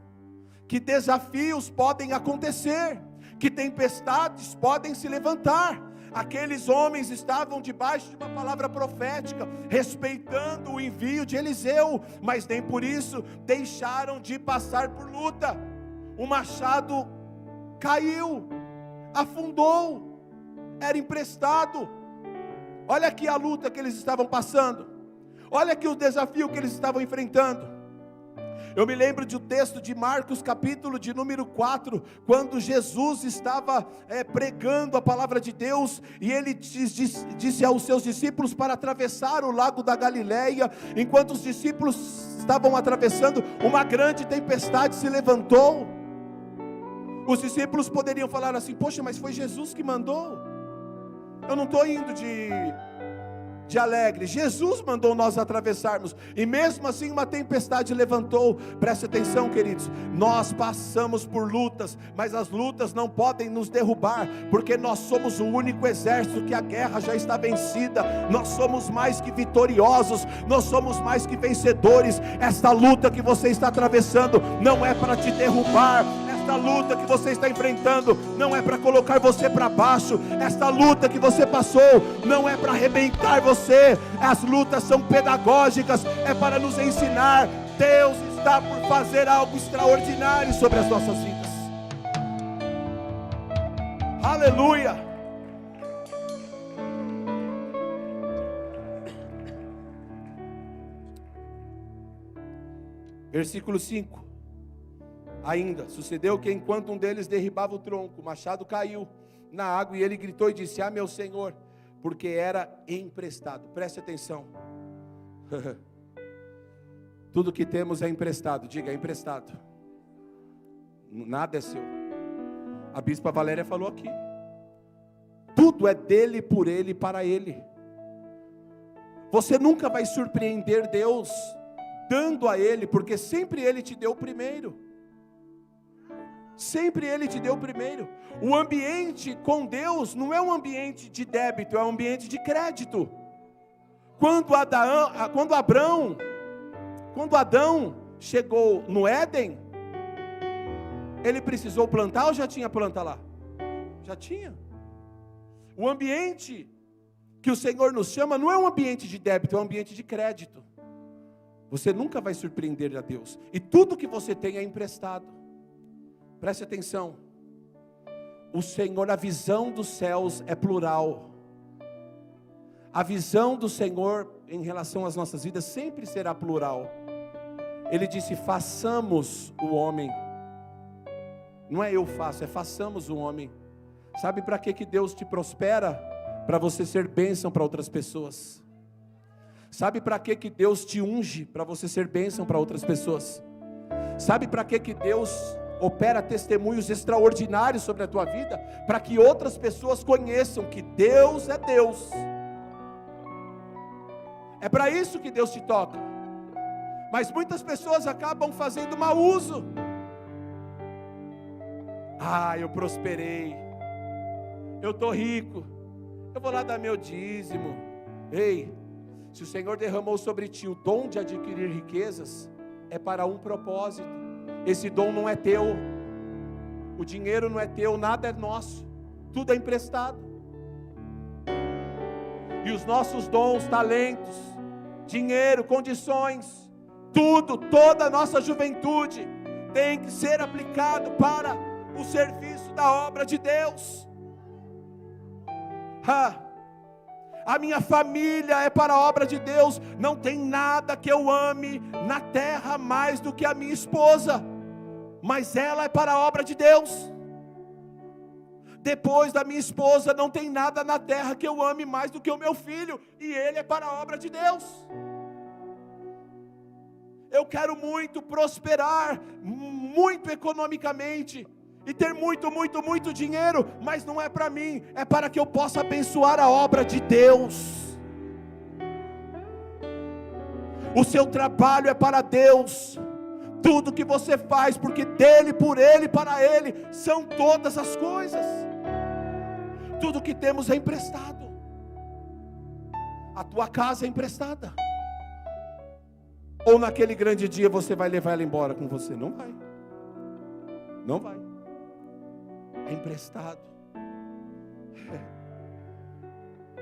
que desafios podem acontecer, que tempestades podem se levantar. Aqueles homens estavam debaixo de uma palavra profética, respeitando o envio de Eliseu, mas nem por isso deixaram de passar por luta. O machado caiu, afundou, era emprestado. Olha aqui a luta que eles estavam passando, olha aqui o desafio que eles estavam enfrentando. Eu me lembro de um texto de Marcos, capítulo de número 4, quando Jesus estava pregando a palavra de Deus, e ele disse aos seus discípulos para atravessar o lago da Galileia. Enquanto os discípulos estavam atravessando, uma grande tempestade se levantou. Os discípulos poderiam falar assim: poxa, mas foi Jesus que mandou, eu não estou indo de alegre, Jesus mandou nós atravessarmos, e mesmo assim uma tempestade levantou. Preste atenção, queridos, nós passamos por lutas, mas as lutas não podem nos derrubar, porque nós somos o único exército que a guerra já está vencida. Nós somos mais que vitoriosos, nós somos mais que vencedores. Esta luta que você está atravessando não é para te derrubar. Esta luta que você está enfrentando não é para colocar você para baixo. Esta luta que você passou não é para arrebentar você. As lutas são pedagógicas, é para nos ensinar. Deus está por fazer algo extraordinário sobre as nossas vidas. Aleluia. Versículo 5. Ainda, sucedeu que enquanto um deles derribava o tronco, o machado caiu. na água, e ele gritou e disse: meu Senhor, porque era emprestado. Preste atenção. Tudo que temos é emprestado. Diga, é emprestado. Nada é seu. A bispa Valéria falou aqui. Tudo é dele, por ele e para ele. Você nunca vai surpreender Deus dando a ele, porque sempre ele te deu primeiro. Sempre ele te deu primeiro. O ambiente com Deus não é um ambiente de débito, é um ambiente de crédito. Quando Adão chegou no Éden, ele precisou plantar ou já tinha planta lá? Já tinha. O ambiente que o Senhor nos chama não é um ambiente de débito, é um ambiente de crédito. Você nunca vai surpreender a Deus. E tudo que você tem é emprestado. Preste atenção. O Senhor, a visão dos céus é plural. A visão do Senhor em relação às nossas vidas sempre será plural. Ele disse: façamos o homem. Não é eu faço, é façamos o homem. Sabe para que Deus te prospera? Para você ser bênção para outras pessoas. Sabe para que Deus te unge? Para você ser bênção para outras pessoas. Sabe para que Deus opera testemunhos extraordinários sobre a tua vida? Para que outras pessoas conheçam que Deus é Deus. É para isso que Deus te toca. Mas muitas pessoas acabam fazendo mau uso. Eu prosperei, eu estou rico, eu vou lá dar meu dízimo. Ei, se o Senhor derramou sobre ti o dom de adquirir riquezas, é para um propósito. Esse dom não é teu, o dinheiro não é teu, nada é nosso, tudo é emprestado. E os nossos dons, talentos, dinheiro, condições, tudo, toda a nossa juventude tem que ser aplicado para o serviço da obra de Deus. A minha família é para a obra de Deus. Não tem nada que eu ame na terra mais do que a minha esposa, mas ela é para a obra de Deus. Depois da minha esposa, não tem nada na terra que eu ame mais do que o meu filho, e ele é para a obra de Deus. Eu quero muito prosperar, muito economicamente, e ter muito dinheiro, mas não é para mim, é para que eu possa abençoar a obra de Deus. O seu trabalho é para Deus, tudo que você faz, porque dele, por ele, para ele, são todas as coisas. Tudo que temos é emprestado. A tua casa é emprestada. Ou naquele grande dia você vai levar ela embora com você? Não vai. Não vai. É emprestado.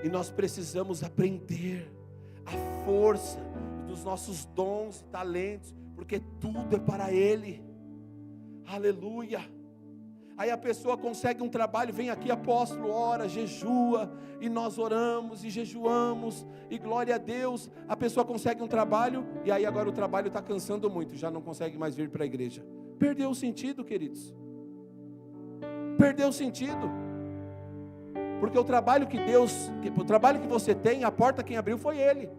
E nós precisamos aprender a força dos nossos dons e talentos, porque tudo é para Ele. Aleluia. Aí a pessoa consegue um trabalho, vem aqui, apóstolo, ora, jejua, e nós oramos e jejuamos, e glória a Deus. A pessoa consegue um trabalho, e aí agora o trabalho está cansando muito, já não consegue mais vir para a igreja. Perdeu o sentido, queridos. Perdeu o sentido. Porque o trabalho que você tem, a porta quem abriu foi Ele.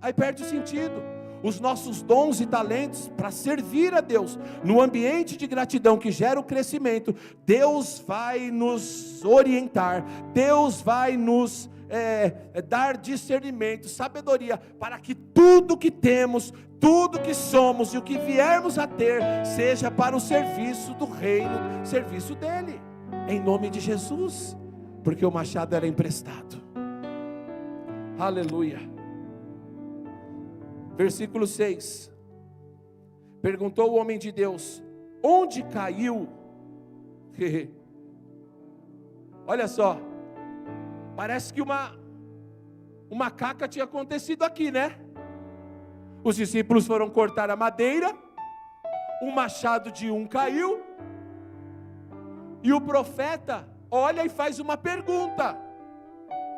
Aí perde o sentido. Os nossos dons e talentos para servir a Deus, no ambiente de gratidão que gera o crescimento, Deus vai nos orientar, Deus vai nos dar discernimento, sabedoria, para que tudo que temos, tudo que somos e o que viermos a ter, seja para o serviço do reino, serviço dEle, em nome de Jesus, porque o machado era emprestado. Aleluia. Versículo 6, perguntou o homem de Deus: onde caiu? Olha só, parece que uma caca tinha acontecido aqui, né? Os discípulos foram cortar a madeira, o machado de um caiu, e o profeta olha e faz uma pergunta.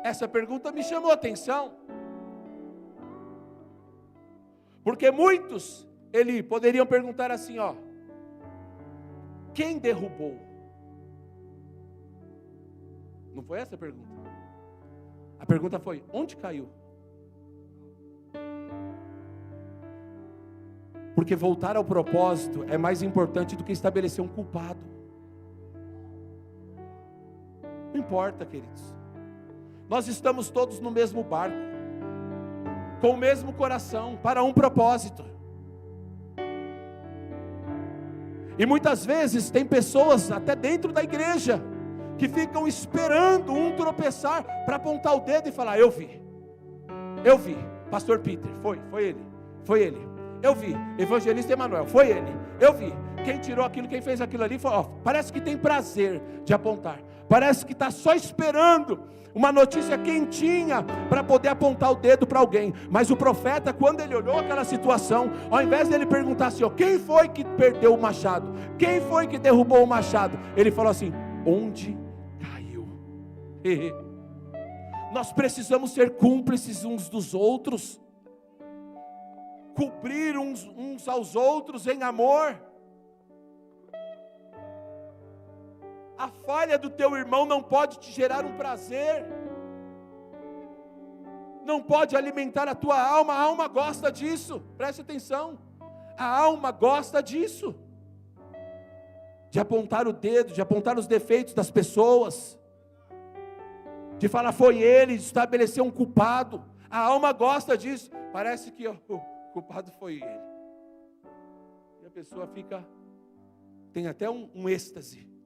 Essa pergunta me chamou a atenção, porque muitos, poderiam perguntar assim, quem derrubou? Não foi essa a pergunta. A pergunta foi: onde caiu? Porque voltar ao propósito é mais importante do que estabelecer um culpado. Não importa, queridos. Nós estamos todos no mesmo barco, com o mesmo coração, para um propósito. E muitas vezes tem pessoas, até dentro da igreja, que ficam esperando um tropeçar para apontar o dedo e falar: eu vi, pastor Peter, foi ele, eu vi, evangelista Emanuel, foi ele, eu vi, quem tirou aquilo, quem fez aquilo ali, parece que tem prazer de apontar, parece que está só esperando uma notícia quentinha para poder apontar o dedo para alguém. Mas o profeta, quando ele olhou aquela situação, ao invés dele perguntar assim: quem foi que perdeu o machado? Quem foi que derrubou o machado? Ele falou assim: onde caiu? Nós precisamos ser cúmplices uns dos outros, cobrir uns aos outros em amor. A falha do teu irmão não pode te gerar um prazer, não pode alimentar a tua alma. A alma gosta disso, preste atenção, a alma gosta disso, de apontar o dedo, de apontar os defeitos das pessoas, de falar foi ele, de estabelecer um culpado. A alma gosta disso, parece que o culpado foi ele, e a pessoa tem até um êxtase.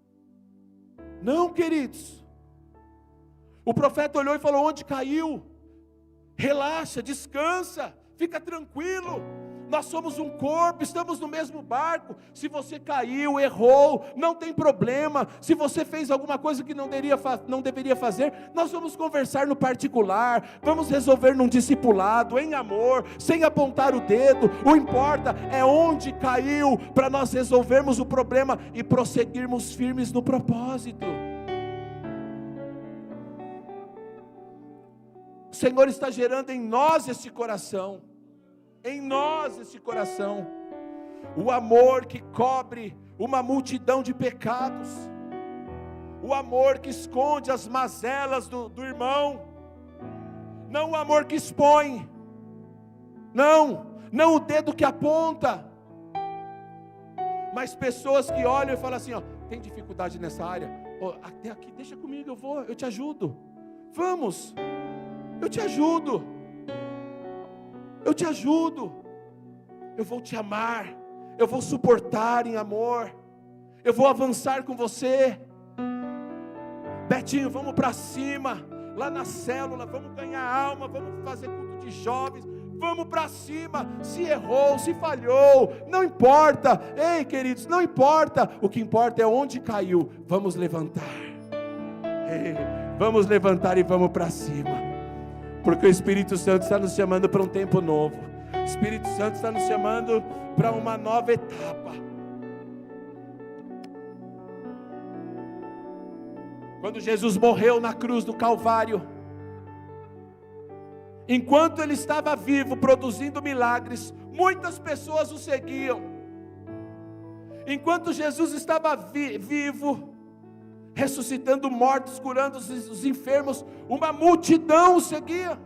Não, queridos, o profeta olhou e falou: onde caiu? Relaxa, descansa, fica tranquilo, nós somos um corpo, estamos no mesmo barco. Se você caiu, errou, não tem problema. Se você fez alguma coisa que não deveria fazer, nós vamos conversar no particular, vamos resolver num discipulado, em amor, sem apontar o dedo. O importa é onde caiu, para nós resolvermos o problema e prosseguirmos firmes no propósito. O Senhor está gerando em nós esse coração, o amor que cobre uma multidão de pecados, o amor que esconde as mazelas do irmão, não o amor que expõe, não o dedo que aponta, mas pessoas que olham e falam assim: tem dificuldade nessa área? Até aqui, deixa comigo, eu te ajudo, vamos, eu te ajudo, eu vou te amar, eu vou suportar em amor, eu vou avançar com você. Betinho, vamos para cima, lá na célula, vamos ganhar alma, vamos fazer culto de jovens, vamos para cima. Se errou, se falhou, não importa, ei queridos, não importa, o que importa é onde caiu. Vamos levantar, vamos levantar e vamos para cima, porque o Espírito Santo está nos chamando para um tempo novo. O Espírito Santo está nos chamando para uma nova etapa. Quando Jesus morreu na cruz do Calvário, enquanto ele estava vivo, produzindo milagres, muitas pessoas o seguiam. Enquanto Jesus estava vivo, ressuscitando mortos, curando os enfermos, uma multidão o seguia.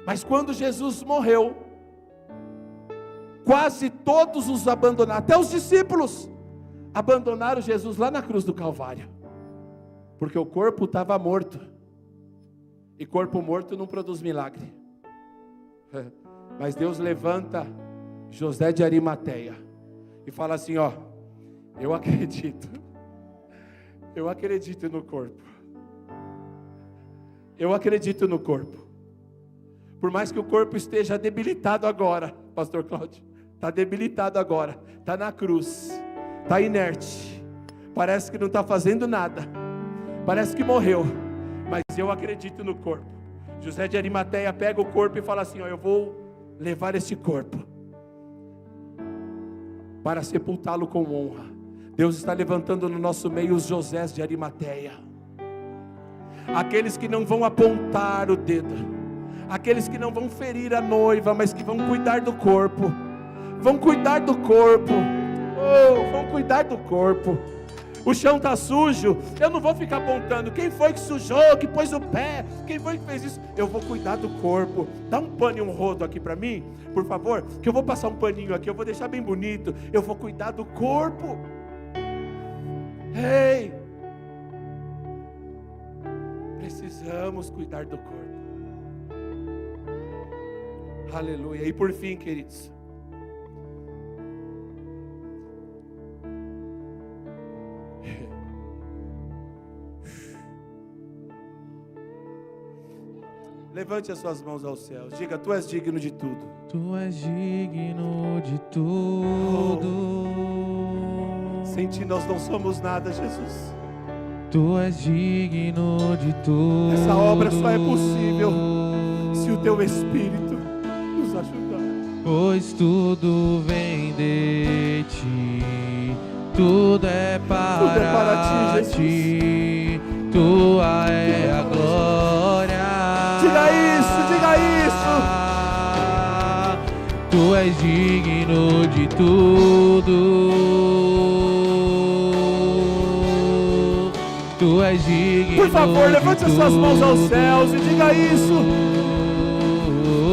Mas quando Jesus morreu, quase todos os abandonaram, até os discípulos abandonaram Jesus lá na cruz do Calvário, porque o corpo estava morto, e corpo morto não produz milagre. Mas Deus levanta José de Arimateia e fala assim: eu acredito no corpo, eu acredito no corpo, por mais que o corpo esteja debilitado agora, pastor Cláudio, está debilitado agora, está na cruz, está inerte, parece que não está fazendo nada, parece que morreu, mas eu acredito no corpo. José de Arimateia pega o corpo e fala assim: eu vou levar esse corpo para sepultá-lo com honra. Deus está levantando no nosso meio os Josés de Arimateia, aqueles que não vão apontar o dedo, aqueles que não vão ferir a noiva, mas que vão cuidar do corpo, vão cuidar do corpo, vão cuidar do corpo, O chão está sujo, eu não vou ficar apontando quem foi que sujou, que pôs o pé, quem foi que fez isso. Eu vou cuidar do corpo. Dá um pano e um rodo aqui para mim, por favor, que eu vou passar um paninho aqui, eu vou deixar bem bonito. Eu vou cuidar do corpo. Ei, precisamos cuidar do corpo. Aleluia. E por fim, queridos, levante as suas mãos aos céus. Diga: tu és digno de tudo. Tu és digno de tudo. Sem ti nós não somos nada, Jesus. Tu és digno de tudo. Essa obra só é possível se o teu Espírito nos ajudar. Pois tudo vem de ti, tudo é para ti, ti, tua é a glória. Diga isso. Tu és digno de tudo. Tu és digno. Por favor, levante as suas mãos aos céus e diga isso.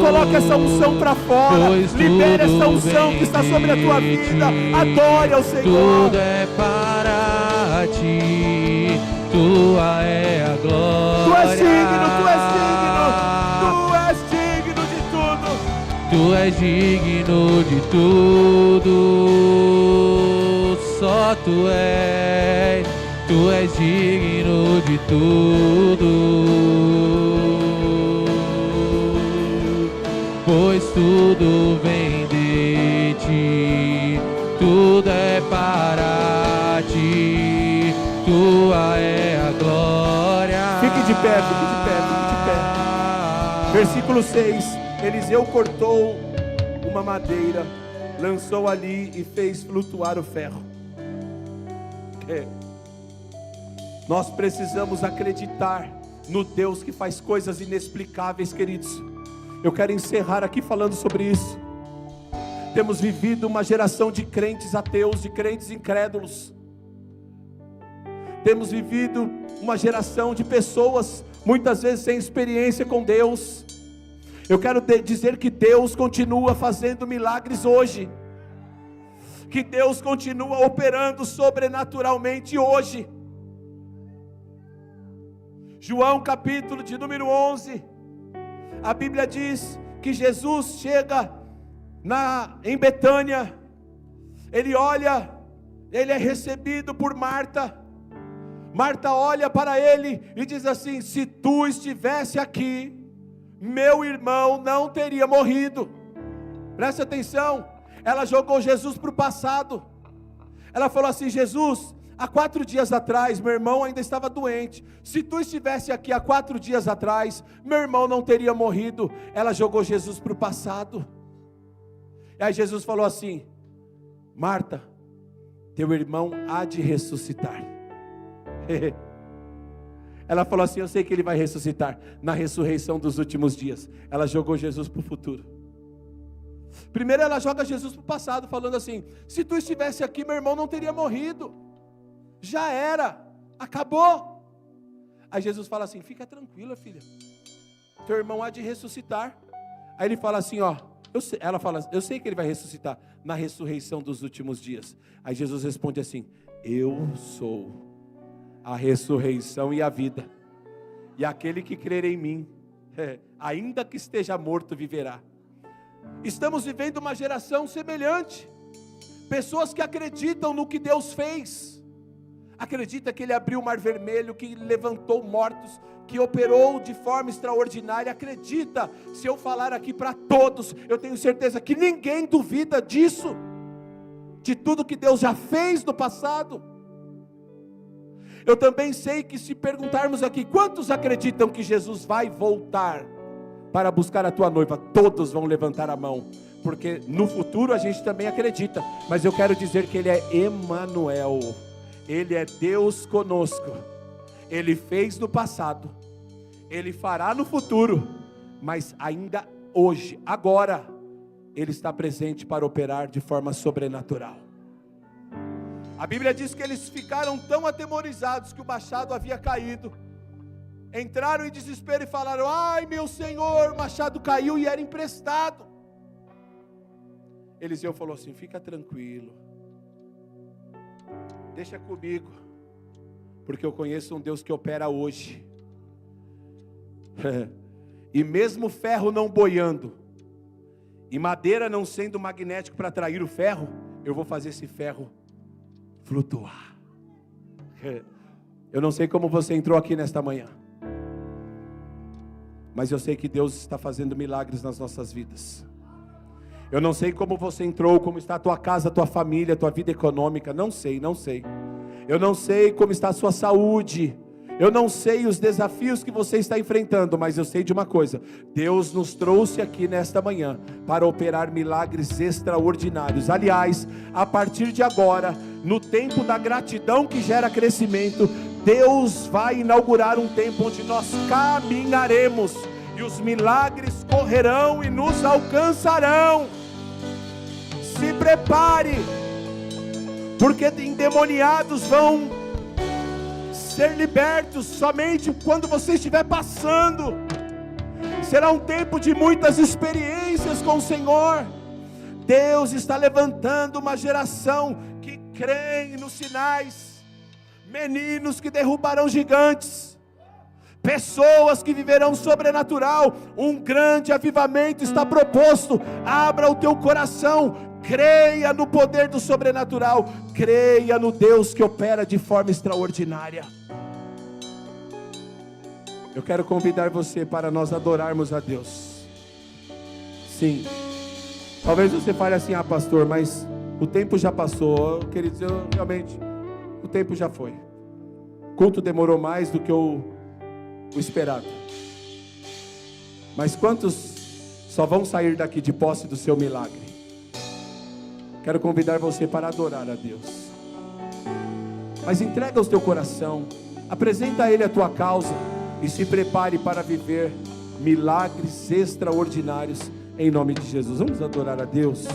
Coloque essa unção para fora. Libere essa unção que está sobre a tua vida. Adore ao Senhor. Tudo é para ti, tua é a glória. Tu és digno, tu és digno de tudo. Tu és digno de tudo. Só tu és digno de tudo. Pois tudo vem de ti, tudo é para ti, tua é a glória. Fique de pé. Versículo 6. Eliseu cortou uma madeira, lançou ali e fez flutuar o ferro. Nós precisamos acreditar no Deus que faz coisas inexplicáveis, queridos. Eu quero encerrar aqui falando sobre isso. Temos vivido uma geração de crentes ateus, de crentes incrédulos. Temos vivido uma geração de pessoas, muitas vezes sem experiência com Deus. Eu quero dizer que Deus continua fazendo milagres hoje. Que Deus continua operando sobrenaturalmente hoje. João capítulo de número 11. A Bíblia diz que Jesus chega em Betânia. Ele olha, ele é recebido por Marta. Marta olha para ele e diz assim: se tu estivesse aqui, meu irmão não teria morrido. Presta atenção, ela jogou Jesus para o passado. Ela falou assim: Jesus, há 4 dias atrás, meu irmão ainda estava doente. Se tu estivesse aqui há 4 dias atrás, meu irmão não teria morrido. Ela jogou Jesus para o passado. E aí Jesus falou assim: Marta, teu irmão há de ressuscitar. Ela falou assim: eu sei que ele vai ressuscitar na ressurreição dos últimos dias. Ela jogou Jesus para o futuro. Primeiro ela joga Jesus para o passado, falando assim: se tu estivesse aqui, meu irmão não teria morrido. Já era, acabou. Aí Jesus fala assim: fica tranquila, filha, teu irmão há de ressuscitar. Aí ele fala assim: ó, ela fala: eu sei que ele vai ressuscitar na ressurreição dos últimos dias. Aí Jesus responde assim: eu sou a ressurreição e a vida, e aquele que crer em mim, ainda que esteja morto, viverá. Estamos vivendo uma geração semelhante. Pessoas que acreditam no que Deus fez. Acredita que Ele abriu o mar vermelho, que levantou mortos, que operou de forma extraordinária. Acredita. Se eu falar aqui para todos, eu tenho certeza que ninguém duvida disso, de tudo que Deus já fez no passado. Eu também sei que se perguntarmos aqui, quantos acreditam que Jesus vai voltar para buscar a tua noiva? Todos vão levantar a mão, porque no futuro a gente também acredita. Mas eu quero dizer que Ele é Emanuel. Ele é Deus conosco. Ele fez no passado, Ele fará no futuro, mas ainda hoje, agora, Ele está presente para operar de forma sobrenatural. A Bíblia diz que eles ficaram tão atemorizados que o machado havia caído. Entraram em desespero e falaram: ai meu Senhor, o machado caiu e era emprestado. Eliseu falou assim: fica tranquilo, deixa comigo, porque eu conheço um Deus que opera hoje. E mesmo ferro não boiando, e madeira não sendo magnético para atrair o ferro, eu vou fazer esse ferro flutuar. Eu não sei como você entrou aqui nesta manhã, mas eu sei que Deus está fazendo milagres nas nossas vidas. Eu não sei como você entrou, como está a tua casa, a tua família, a tua vida econômica. Não sei. Eu não sei como está a sua saúde. Eu não sei os desafios que você está enfrentando, mas eu sei de uma coisa: Deus nos trouxe aqui nesta manhã para operar milagres extraordinários. Aliás, a partir de agora, no tempo da gratidão que gera crescimento, Deus vai inaugurar um tempo onde nós caminharemos e os milagres correrão e nos alcançarão. Se prepare, porque endemoniados vão ser libertos somente quando você estiver passando. Será um tempo de muitas experiências com o Senhor. Deus está levantando uma geração que crê nos sinais, meninos que derrubarão gigantes, pessoas que viverão sobrenatural. Um grande avivamento está proposto. Abra o teu coração, creia no poder do sobrenatural, creia no Deus que opera de forma extraordinária. Eu quero convidar você para nós adorarmos a Deus. Sim, talvez você fale assim: ah pastor, mas o tempo já passou. Queridos, realmente, o tempo já foi. O culto demorou mais do que o esperado. Mas quantos só vão sair daqui de posse do seu milagre? Quero convidar você para adorar a Deus. Mas entrega o teu coração, apresenta a Ele a tua causa e se prepare para viver milagres extraordinários em nome de Jesus. Vamos adorar a Deus.